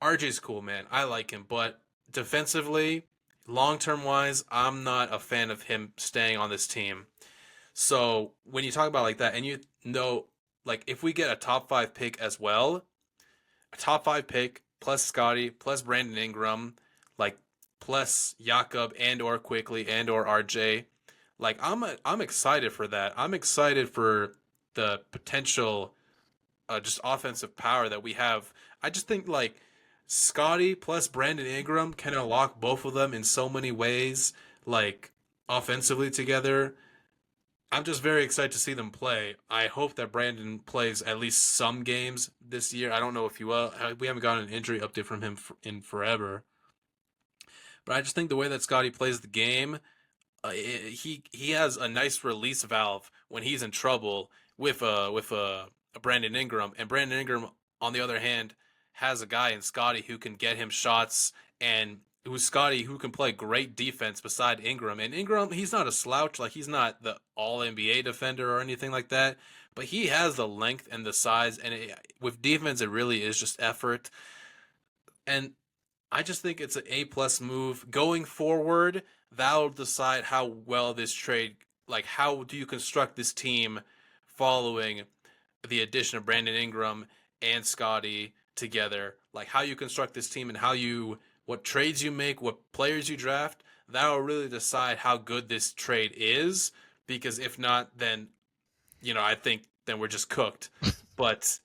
RJ's cool, man. I like him, but defensively, long term wise, I'm not a fan of him staying on this team. So when you talk about like that, and you know, like if we get a top five pick as well, a top five pick plus Scotty plus Brandon Ingram, like plus Jakob and or Quickly and or RJ, like I'm excited for that. I'm excited for the potential just offensive power that we have. I just think like Scotty plus Brandon Ingram can unlock both of them in so many ways, like offensively together. I'm just very excited to see them play. I hope that Brandon plays at least some games this year. I don't know if he will. We haven't gotten an injury update from him in forever, but I just think the way that Scotty plays the game, he has a nice release valve when he's in trouble with a Brandon Ingram, and Brandon Ingram on the other hand has a guy in Scotty who can get him shots and who's Scotty who can play great defense beside Ingram. And Ingram, he's not a slouch, like he's not the all NBA defender or anything like that, but he has the length and the size, and with defense it really is just effort. And I just think it's an A plus move going forward. that'll decide how well this trade, like how do you construct this team following the addition of Brandon Ingram and Scotty together, like how you construct this team and what trades you make, what players you draft, that'll really decide how good this trade is. Because if not, then I think then we're just cooked. But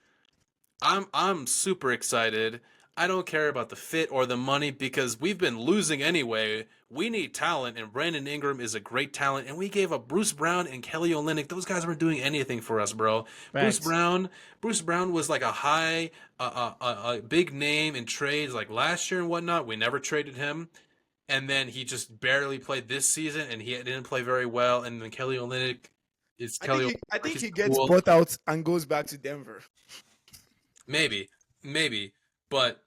I'm super excited. I don't care about the fit or the money because we've been losing anyway. We need talent, and Brandon Ingram is a great talent. And we gave up Bruce Brown and Kelly Olynyk. Those guys weren't doing anything for us, bro. Bruce Facts. Brown, Bruce Brown was like a big name in trades like last year and whatnot. We never traded him, and then he just barely played this season, and he didn't play very well. And then Kelly Olynyk is Kelly I Olynyk. think He's he gets cool. bought out and goes back to Denver. Maybe, but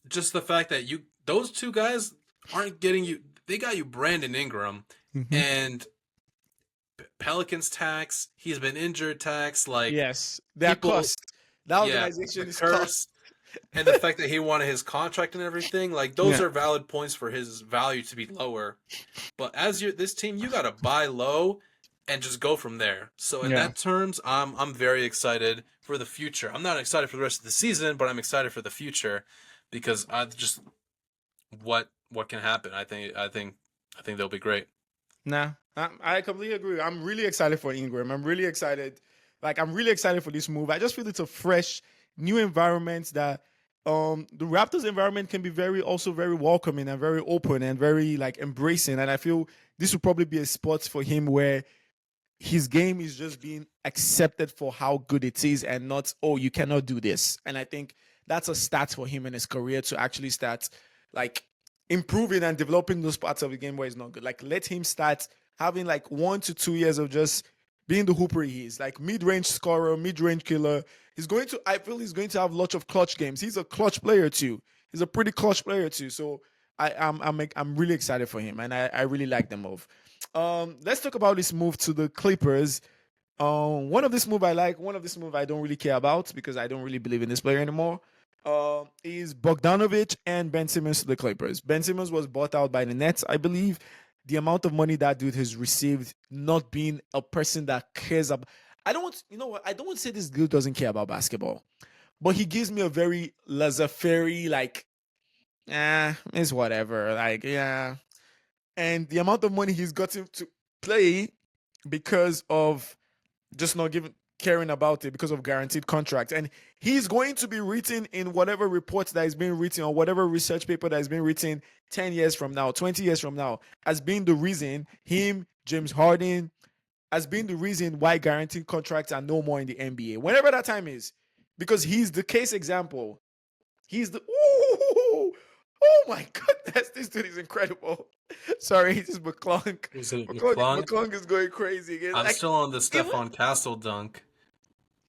just the fact that those two guys aren't getting you. They got you Brandon Ingram Mm-hmm. and Pelicans tax. He's been injured tax. Like Yes, they're people, cussed. That yeah, the organization is curse cussed. and the fact that he wanted his contract and everything. Like those Yeah. are valid points for his value to be lower. But as this team, you got to buy low and just go from there. So in Yeah. that terms, I'm very excited for the future. I'm not excited for the rest of the season, but I'm excited for the future because I just what can happen. I think they'll be great. Nah, I completely agree. I'm really excited for Ingram. I'm really excited. Like, I'm really excited for this move. I just feel it's a fresh, new environment that the Raptors environment can be also very welcoming and very open and very like embracing. And I feel this would probably be a spot for him where his game is just being accepted for how good it is and not, oh, you cannot do this. And I think that's a start for him in his career to actually start like improving and developing those parts of the game where he's not good. Like, let him start having like 1 to 2 years of just being the hooper he is, like mid-range scorer, mid-range killer. I feel he's going to have lots of clutch games. He's a clutch player too. He's a pretty clutch player too. So I'm really excited for him, and I really like the move. Let's talk about this move to the Clippers. One of this move I like, one of this move I don't really care about because I don't really believe in this player anymore. Is Bogdanovic and Ben Simmons to the Clippers. Ben Simmons was bought out by the Nets, I believe. The amount of money that dude has received, not being a person that cares about. I don't want, you know what? I don't want to say this dude doesn't care about basketball, but he gives me a very laissez-faire, like, it's whatever. Like, yeah. And the amount of money he's gotten to play because of just not giving caring about it because of guaranteed contracts. And he's going to be written in whatever reports that is being written or whatever research paper that is being written 10 years from now, 20 years from now, as being the reason James Harden, as being the reason why guaranteed contracts are no more in the NBA. Whenever that time is. Because he's the case example. He's the oh my goodness, this dude is incredible. Sorry, he's just McClung. Is it McClung? McClung is going crazy again. I'm Like, still on the even Stephon Castle dunk.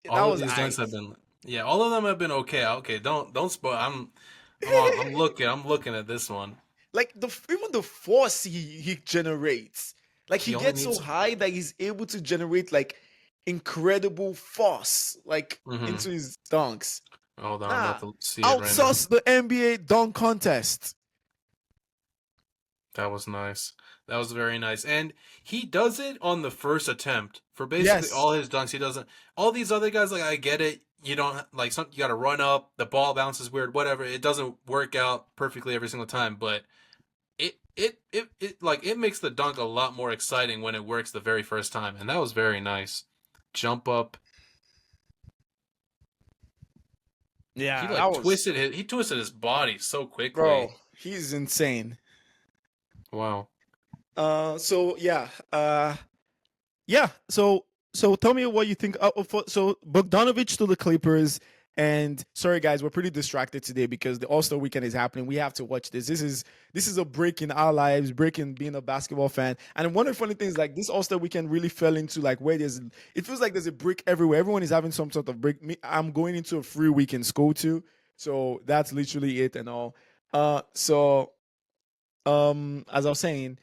that All of was these dunks have ice. been, yeah, all of them have been okay. Okay, don't spoil. I'm looking at this one. Like even the force he generates, like he He only gets so needs. high that he's able to generate like incredible force like Mm-hmm. into his dunks. Hold on, I'm Nah, about to see it right now. outsource the NBA dunk contest. That was nice. That was very nice. And he does it on the first attempt for basically Yes, all his dunks. He doesn't. All these other guys, like I get it. You don't like some. You got to run up. The ball bounces weird. Whatever. It doesn't work out perfectly every single time. But it makes the dunk a lot more exciting when it works the very first time. And that was very nice. Jump up. He yeah, that like was, twisted his body so bro. quickly. He's insane. Wow. So yeah, yeah. So tell me what you think. So Bogdanovic to the Clippers. And sorry guys, we're pretty distracted today because the All-Star weekend is happening. We have to watch this. This is a break in our lives, break in being a basketball fan. And one of the funny things, like this All-Star weekend really fell into like where it feels like there's a break everywhere. Everyone is having some sort of break. I'm going into a free week in school too. So that's literally it and all. As I was saying,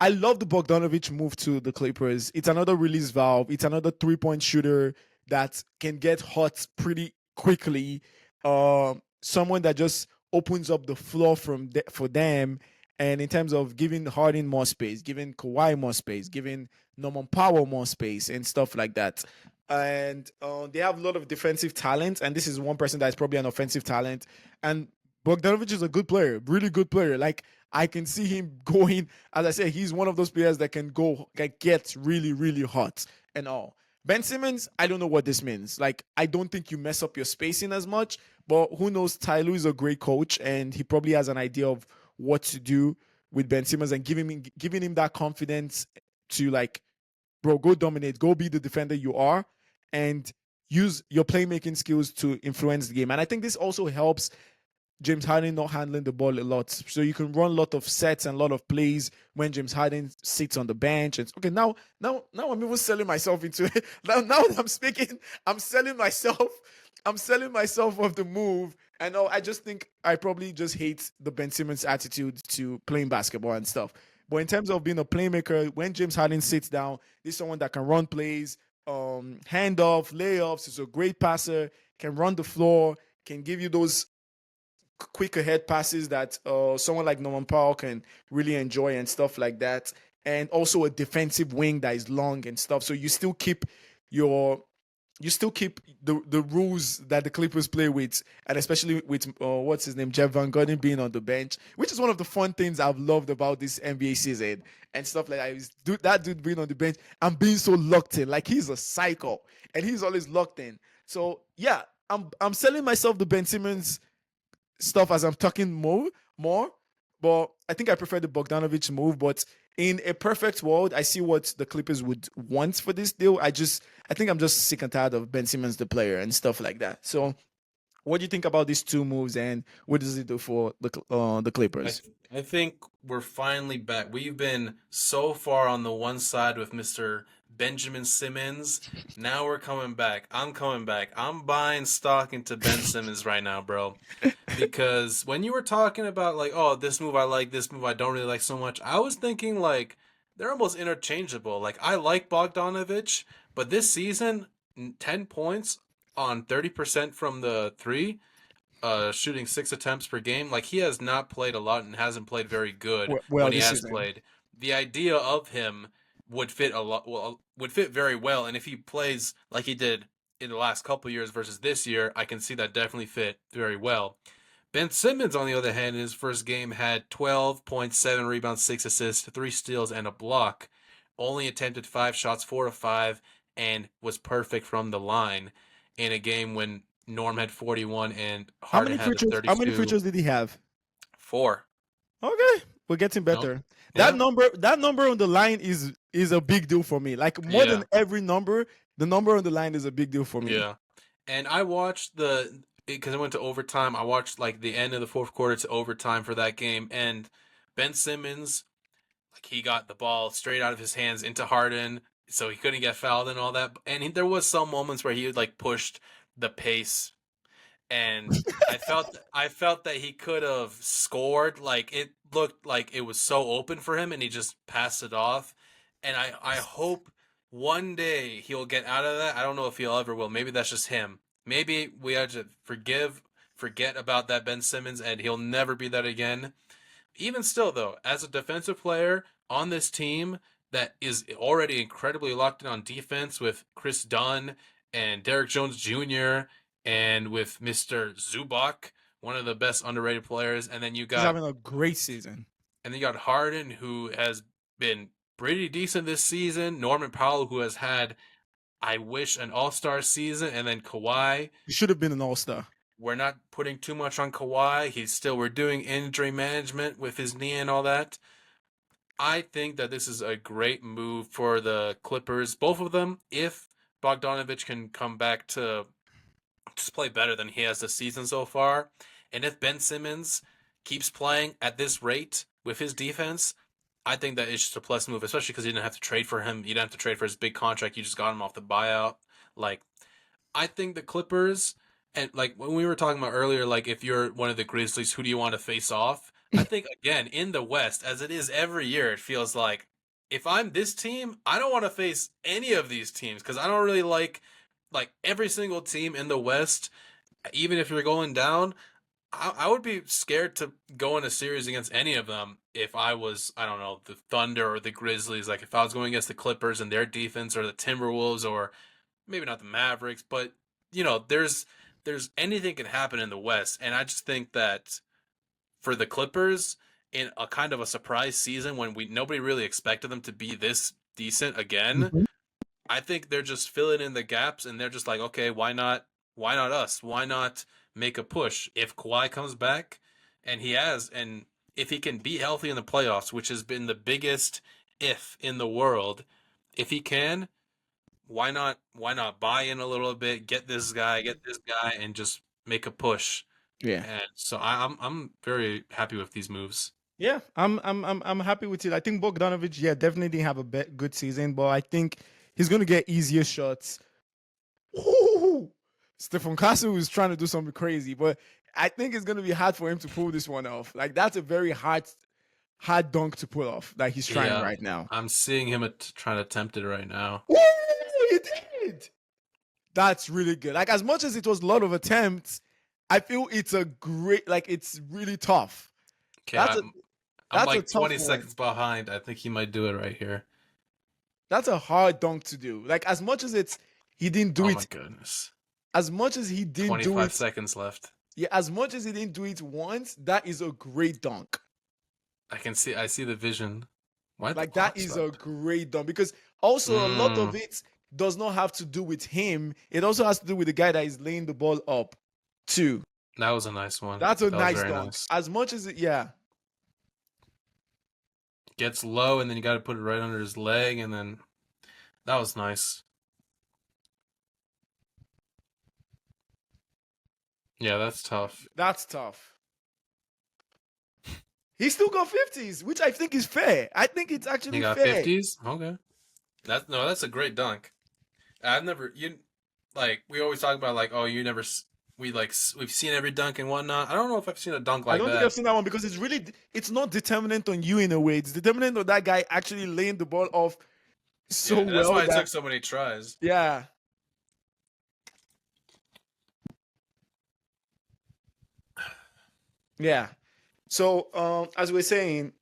I love the Bogdanovich move to the Clippers. It's another release valve. It's another 3-point shooter that can get hot pretty quickly. Someone that just opens up the floor for them And in terms of giving Harden more space, giving Kawhi more space, giving Norman Powell more space, and stuff like that. And they have a lot of defensive talent, and this is one person that is probably an offensive talent. And Bogdanovic is a good player, really good player. Like I can see him going. As I said, he's one of those players that can go, that gets really, really hot and all. Ben Simmons, I don't know what this means. Like, I don't think you mess up your spacing as much, but who knows? Ty Lue is a great coach, and he probably has an idea of what to do with Ben Simmons and giving him that confidence to, like, bro, go dominate, go be the defender you are, and use your playmaking skills to influence the game. And I think this also helps James Harden not handling the ball a lot. So you can run a lot of sets and a lot of plays when James Harden sits on the bench. And okay, now I'm even selling myself into it. Now that I'm speaking, I'm selling myself. I'm selling myself of the move. And I just think I probably just hate the Ben Simmons attitude to playing basketball and stuff. But in terms of being a playmaker, when James Harden sits down, he's someone that can run plays, handoff, layups. He's a great passer, can run the floor, can give you those quick ahead passes that someone like Norman Powell can really enjoy and stuff like that. And also a defensive wing that is long and stuff. So you still keep the rules that the Clippers play with, and especially with what's his name, Jeff Van Gundy being on the bench, which is one of the fun things I've loved about this NBA season and stuff like that. That dude being on the bench and being so locked in, like he's a psycho and he's always locked in. So yeah, I'm selling myself the Ben Simmons stuff as I'm talking more, but I think I prefer the Bogdanovic move. But in a perfect world, I see what the Clippers would want for this deal. I think I'm just sick and tired of Ben Simmons, the player, and stuff like that. So, what do you think about these two moves, and what does it do for the Clippers? I think we're finally back. We've been so far on the one side with Mr. Benjamin Simmons. Now we're coming back. I'm coming back. I'm buying stock into Ben Simmons right now, bro. Because when you were talking about like, oh, this move I like, this move I don't really like so much, I was thinking like they're almost interchangeable. Like I like Bogdanovic, but this season, 10 points on 30% from the three, shooting 6 attempts per game. Like he has not played a lot and hasn't played very good Well, when he this has season. played. The idea of him would fit a lot. Well, would fit very well, and if he plays like he did in the last couple years versus this year, I can see that definitely fit very well. Ben Simmons, on the other hand, in his first game had 12.7 rebounds, 6 assists, 3 steals, and a block. Only attempted 5 shots, 4 of 5, and was perfect from the line in a game when Norm had 41 and Harden had the How many 32. free throws did he have? 4. Okay, we're getting No? better. Yeah? That number on the line is a big deal for me. Like more Yeah. than every number, the number on the line is a big deal for me. Yeah. And I watched because it went to overtime. I watched like the end of the fourth quarter to overtime for that game, and Ben Simmons, like he got the ball straight out of his hands into Harden, so he couldn't get fouled and all that. And there was some moments where he like pushed the pace, and I felt that he could have scored. Like it looked like it was so open for him, and he just passed it off. And I hope one day he'll get out of that. I don't know if he'll ever will. Maybe that's just him. Maybe we have to forget about that Ben Simmons, and he'll never be that again. Even still, though, as a defensive player on this team that is already incredibly locked in on defense with Chris Dunn and Derrick Jones Jr. and with Mr. Zubac, one of the best underrated players, and then He's having a great season. Harden, who has been pretty decent this season. Norman Powell, who has had, I wish, an All-Star season, and then Kawhi. He should have been an All-Star. We're not putting too much on Kawhi. We're doing injury management with his knee and all that. I think that this is a great move for the Clippers, both of them, if Bogdanovic can come back to just play better than he has this season so far. And if Ben Simmons keeps playing at this rate with his defense, I think that it's just a plus move, especially because you didn't have to trade for him. You didn't have to trade for his big contract. You just got him off the buyout. Like, I think the Clippers, and like when we were talking about earlier, like if you're one of the Grizzlies, who do you want to face off? I think, again, in the West, as it is every year, it feels like if I'm this team, I don't want to face any of these teams because I don't really like every single team in the West, even if you're going down, I would be scared to go in a series against any of them if I was, I don't know, the Thunder or the Grizzlies. Like if I was going against the Clippers and their defense, or the Timberwolves, or maybe not the Mavericks, but there's anything can happen in the West, and I just think that for the Clippers in a kind of a surprise season when we nobody really expected them to be this decent again, Mhm. I think they're just filling in the gaps, and they're just like, okay, why not? Why not us? Why not make a push? If Kawhi comes back, and he has, and if he can be healthy in the playoffs, which has been the biggest if in the world, if he can, why not? Why not buy in a little bit, get this guy, and just make a push? Yeah. And so I'm very happy with these moves. Yeah, I'm happy with it. I think Bogdanovic, yeah, definitely didn't have a good season, but I think he's gonna get easier shots. Ooh, Stephen Castle is trying to do something crazy, but I think it's gonna be hard for him to pull this one off. Like that's a very hard dunk to pull off that he's trying Yeah, right now. I'm seeing him trying to attempt it right now. Ooh, he did. That's really good. Like as much as it was a lot of attempts, I feel it's a great like it's really tough. Okay, That's a I'm that's a like tough 20 one. seconds behind. I think he might do it right here. That's a hard dunk to do. Like as much as he didn't do Oh it, my goodness. as much as he didn't do 25 it, seconds left. yeah, as much as he didn't do it once, that is a great dunk. I see the vision. Why the Like that clock is stop? a great dunk because also a lot of Mm, it does not have to do with him. It also has to do with the guy that is laying the ball up too. that was a nice one. That's a That was nice very dunk. nice. As much as yeah. Gets low, and then you got to put it right under his leg, and then that was nice. Yeah, that's tough. That's tough. He still got 50s, which I think is fair. I think it's He actually got fair. 50s? Okay. That's a great dunk. We always talk about like, oh, we've seen every dunk and whatnot. I don't know if I've seen a dunk I like don't think that. I've seen that one because it's not determinant on you in a way. It's determinant on that guy actually laying the ball off so Yeah, that's well why it that took so many tries. yeah. Yeah. So as we're saying,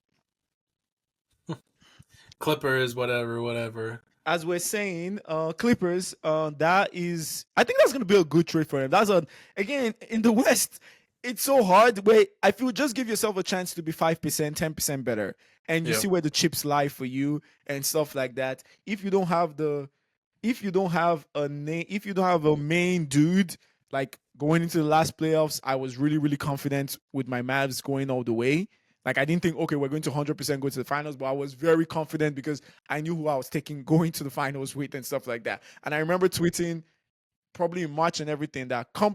Clippers, whatever. Clippers, that is I think that's gonna be a good trade for them. Again in the West, it's so hard where I feel just give yourself a chance to be 5%, 10% better. And you Yep. see where the chips lie for you and stuff like that. If you don't have a main dude, like going into the last playoffs, I was really, really confident with my Mavs going all the way. Like I didn't think, okay, we're going to 100% go to the finals, but I was very confident because I knew who I was taking going to the finals with and stuff like that. And I remember tweeting probably in March and everything that come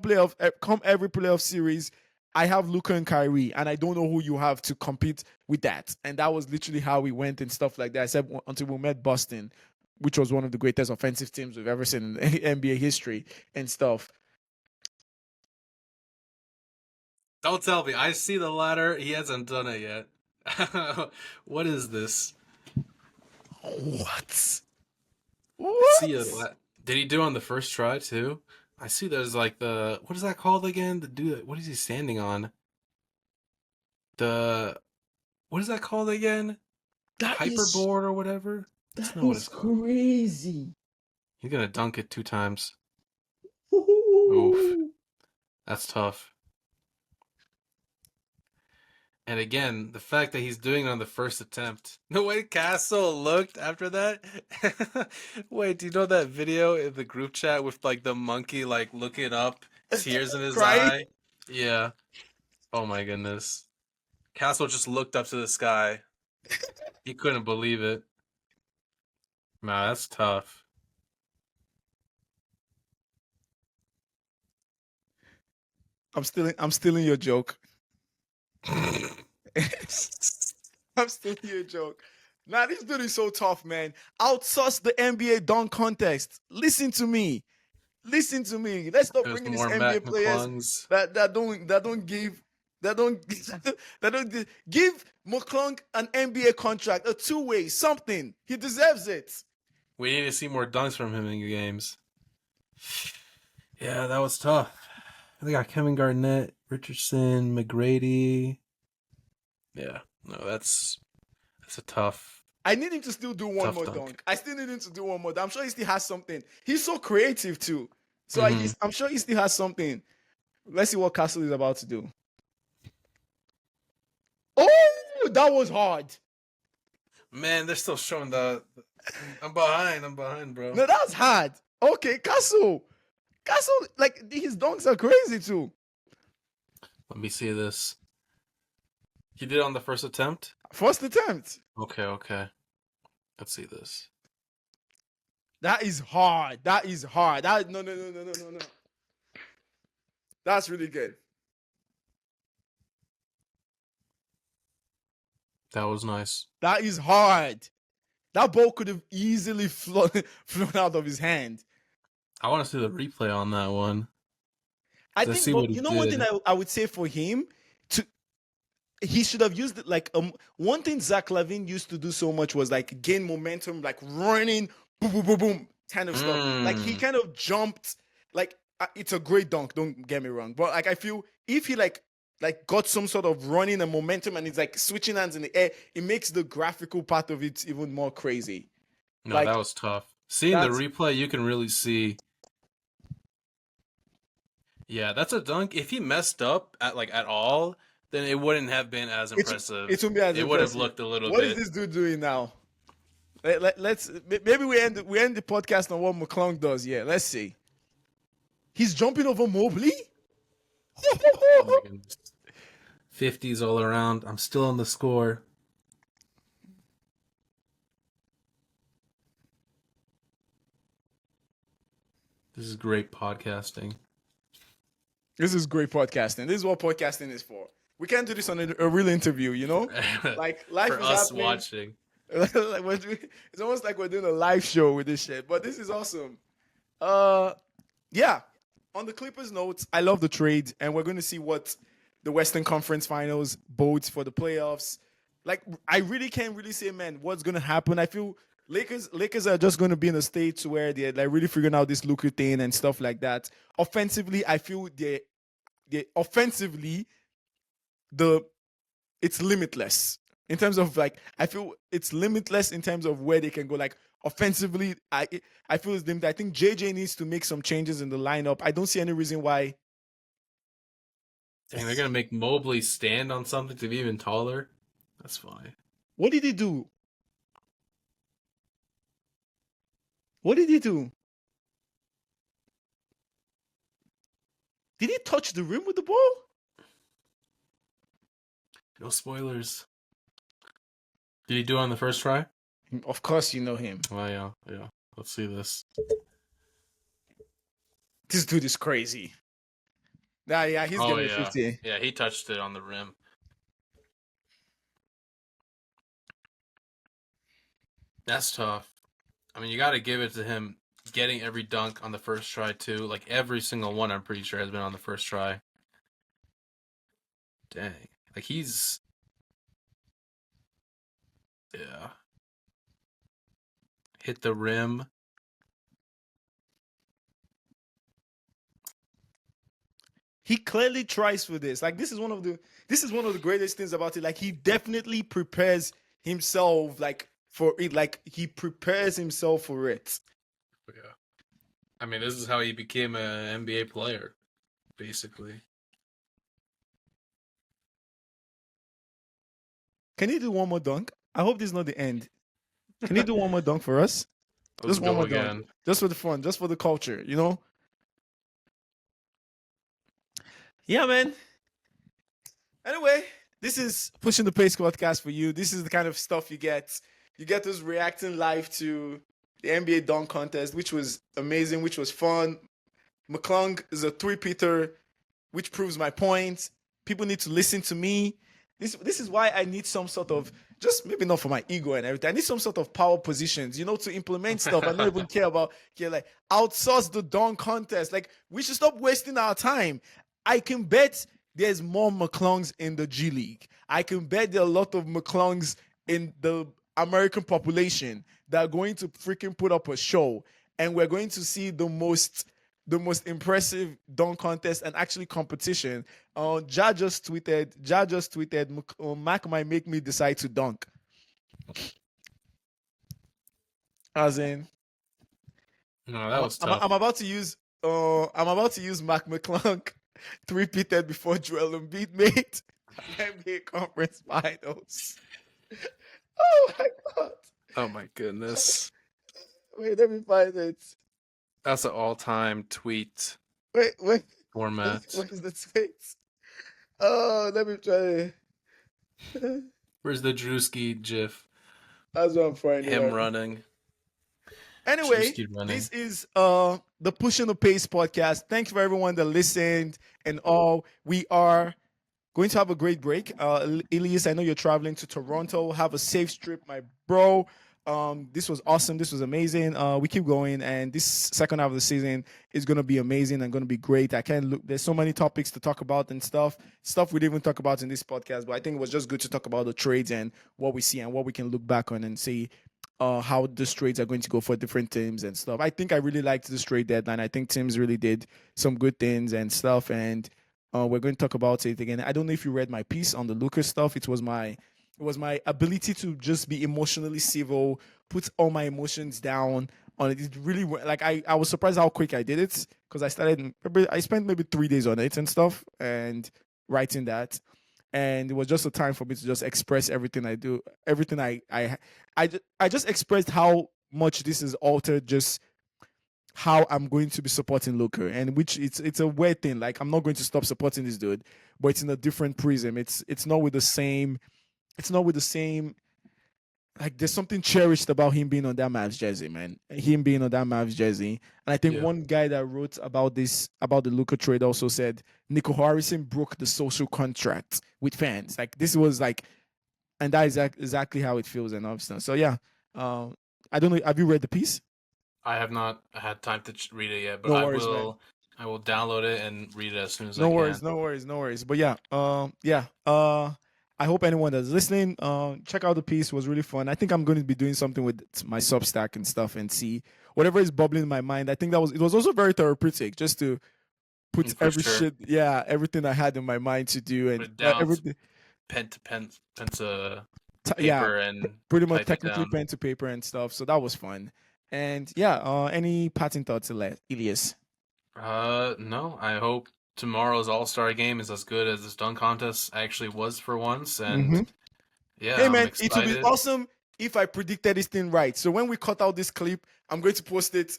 every playoff series, I have Luka and Kyrie, and I don't know who you have to compete with that. And that was literally how we went and stuff like that. Except until we met Boston, which was one of the greatest offensive teams we've ever seen in NBA history and stuff. Don't tell me. I see the ladder. He hasn't done it yet. What is this? What? See Did he do it on the first try too? I see there's like what is that called again? The dude, what is he standing on? What is that called again? Hyperboard or whatever? That's not what it's called. Crazy. He's gonna dunk it 2 times. Oof. That's tough. And again, the fact that he's doing it on the first attempt. The way Castle looked after that. Wait, do you know that video in the group chat with like the monkey like looking up, tears in his Crying? eye? Yeah. Oh my goodness. Castle just looked up to the sky. He couldn't believe it. Nah, that's tough. I'm stealing your joke. I'm stealing your joke. Nah, this dude is so tough, man. Outsource the NBA dunk contest. Listen to me. Let's stop There's bringing these more NBA Mac players McClungs. that don't give give McClung an NBA contract, a 2-way, something. He deserves it. We need to see more dunks from him in games. Yeah, that was tough. They got Kevin Garnett, Richardson, McGrady. Yeah, no, that's a tough I need him to still do one more dunk. dunk. I still need him to do one more. I'm sure he still has something. He's so creative too. So I'm sure he still has something. Let's see what Castle is about to do. Oh, that was hard. Man, they're still showing the. I'm behind, bro. No, that was hard. Okay, Castle, like his dunks are crazy too. Let me see this. He did it on the first attempt? First attempt. Okay. Let's see this. That is hard. That no. That's really good. That was nice. That is hard. That ball could have easily flown out of his hand. I want to see the replay on that one. I think, but you know, one thing I would say for him, he should have used it like one thing Zach LaVine used to do so much was like gain momentum, like running, boom, boom, boom, boom, kind of stuff. Like he kind of jumped. Like it's a great dunk. Don't get me wrong, but like I feel if he like got some sort of running and momentum and it's like switching hands in the air, it makes the graphical part of it even more crazy. No, like, that was tough. Seeing the replay, you can really see. Yeah, that's a dunk. If he messed up at all, then it wouldn't have been as impressive. It wouldn't be as impressive. It would have looked a little What bit. What is this dude doing now? Let's maybe we end the podcast on what McClung does. Yeah, let's see. He's jumping over Mobley. Oh my goodness. 50s all around. I'm still on the score. This is great podcasting. This is great podcasting. This is what podcasting is for. We can't do this on a real interview, you know? Like life for is us happening. Watching. It's almost like we're doing a live show with this shit. But this is awesome. Yeah. On the Clippers notes, I love the trade, and we're going to see what the Western Conference Finals bodes for the playoffs. Like, I really can't really say, man, what's going to happen. I feel Lakers are just going to be in a state where they're like really figuring out this Luka thing and stuff like that. Offensively, I feel they offensively it's limitless in terms of like I feel it's limitless in terms of where they can go. Like offensively, I feel it's limited. I think JJ needs to make some changes in the lineup. I don't see any reason why. Dang, they're gonna make Mobley stand on something to be even taller. That's fine. What did he do? What did he do? Did he touch the rim with the ball? No spoilers. Did he do it on the first try? Of course you know him. Oh, yeah. Let's see this. This dude is crazy. Yeah, he's getting 50. Yeah, he touched it on the rim. That's tough. I mean, you got to give it to him getting every dunk on the first try, too. Like, every single one, I'm pretty sure, has been on the first try. Dang. Like, he's... Yeah. Hit the rim. He clearly tries for this. Like, this is one of the greatest things about it. Like, he definitely prepares himself, like, for it. Like, he prepares himself for it. Yeah. I mean, this is how he became an NBA player, basically. Can you do one more dunk? I hope this is not the end. Can you do one more dunk for us? Just one more dunk. Just for the fun, just for the culture, you know? Yeah, man. Anyway, this is Pushing the Pace podcast for you. This is the kind of stuff you get. You get us reacting live to the NBA dunk contest, which was amazing, which was fun. McClung is a three-peater, which proves my point. People need to listen to me. This is why I need some sort of, just maybe not for my ego and everything, I need some sort of power positions, you know, to implement stuff. I don't even care about, like, outsource the dunk contest. Like, we should stop wasting our time. I can bet there's more McClungs in the G League. I can bet there are a lot of McClungs in the American population that are going to freaking put up a show. And we're going to see the most the most impressive dunk contest and actually competition. Ja just tweeted, Mac might make me decide to dunk. As in, No, that was tough. I'm about to use Mac McClung three-peated before Joel Embiid made NBA Conference Finals. Oh my god! Oh my goodness. Wait, let me find it. That's an all-time tweet Wait. format. What is the tweet? Oh, let me try it. Where's the Drewski gif? That's what I'm finding. Him Right. running. Anyway, Drewski running. this is the Pushing the Pace podcast. Thanks for everyone that listened and all. We are going to have a great break. Elias, I know you're traveling to Toronto. Have a safe trip, my bro. This was awesome. This was amazing. We keep going, and this second half of the season is gonna be amazing and gonna be great. I can't look. There's so many topics to talk about and stuff we didn't even talk about in this podcast. But I think it was just good to talk about the trades and what we see and what we can look back on and see how the trades are going to go for different teams and stuff. I think I really liked this trade deadline. I think teams really did some good things and stuff, and we're going to talk about it again. I don't know if you read my piece on the Luka stuff. It was my ability to just be emotionally civil, put all my emotions down on it. It really, like, I was surprised how quick I did it, because I spent maybe 3 days on it and stuff and writing that. And it was just a time for me to just express everything I do, everything I just expressed how much this has altered just how I'm going to be supporting Luka, and which it's a weird thing. Like, I'm not going to stop supporting this dude, but it's in a different prism. It's not with the same. It's not with the same. Like, there's something cherished about him being on that Mavs jersey, man. Him being on that Mavs jersey. And I think one guy that wrote about the Luka trade also said Nico Harrison broke the social contract with fans. Like, this was like, and that is exactly how it feels and all stuff. So yeah, I don't know. Have you read the piece? I have not had time to read it yet, but No worries, man. I will download it and read it as soon as I No can. worries. But yeah, I hope anyone that's listening, check out the piece. It was really fun. I think I'm going to be doing something with my Substack and stuff and see whatever is bubbling in my mind. I think it was also very therapeutic just to put everything I had in my mind to do and everything. Pen to pen to paper Yeah, and pretty much type it technically down. pen to paper and stuff. So that was fun. And yeah, any parting thoughts, Elias? No. I hope tomorrow's All-Star game is as good as this dunk contest actually was for once. And yeah, Hey I'm man, it would be excited. awesome if I predicted this thing right. So when we cut out this clip, I'm going to post it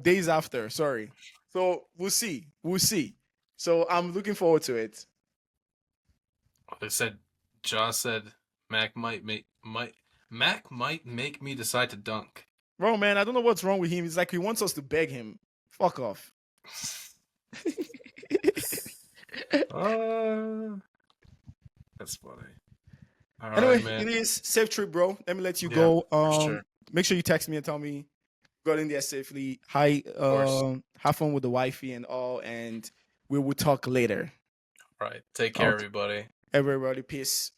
days after. Sorry. So we'll see. So I'm looking forward to it. They said, Josh said, Mac might make me decide to dunk. Bro, man, I don't know what's wrong with him. It's like he wants us to beg him. Fuck off. That's funny. All Anyway, right, man. it is safe trip, bro. Let me let you Yeah, go. for sure. Make sure you text me and tell me got in there safely. Hi, course. have fun with the wifey and all, and we will talk later. All right. Take care, everybody. Everybody, peace.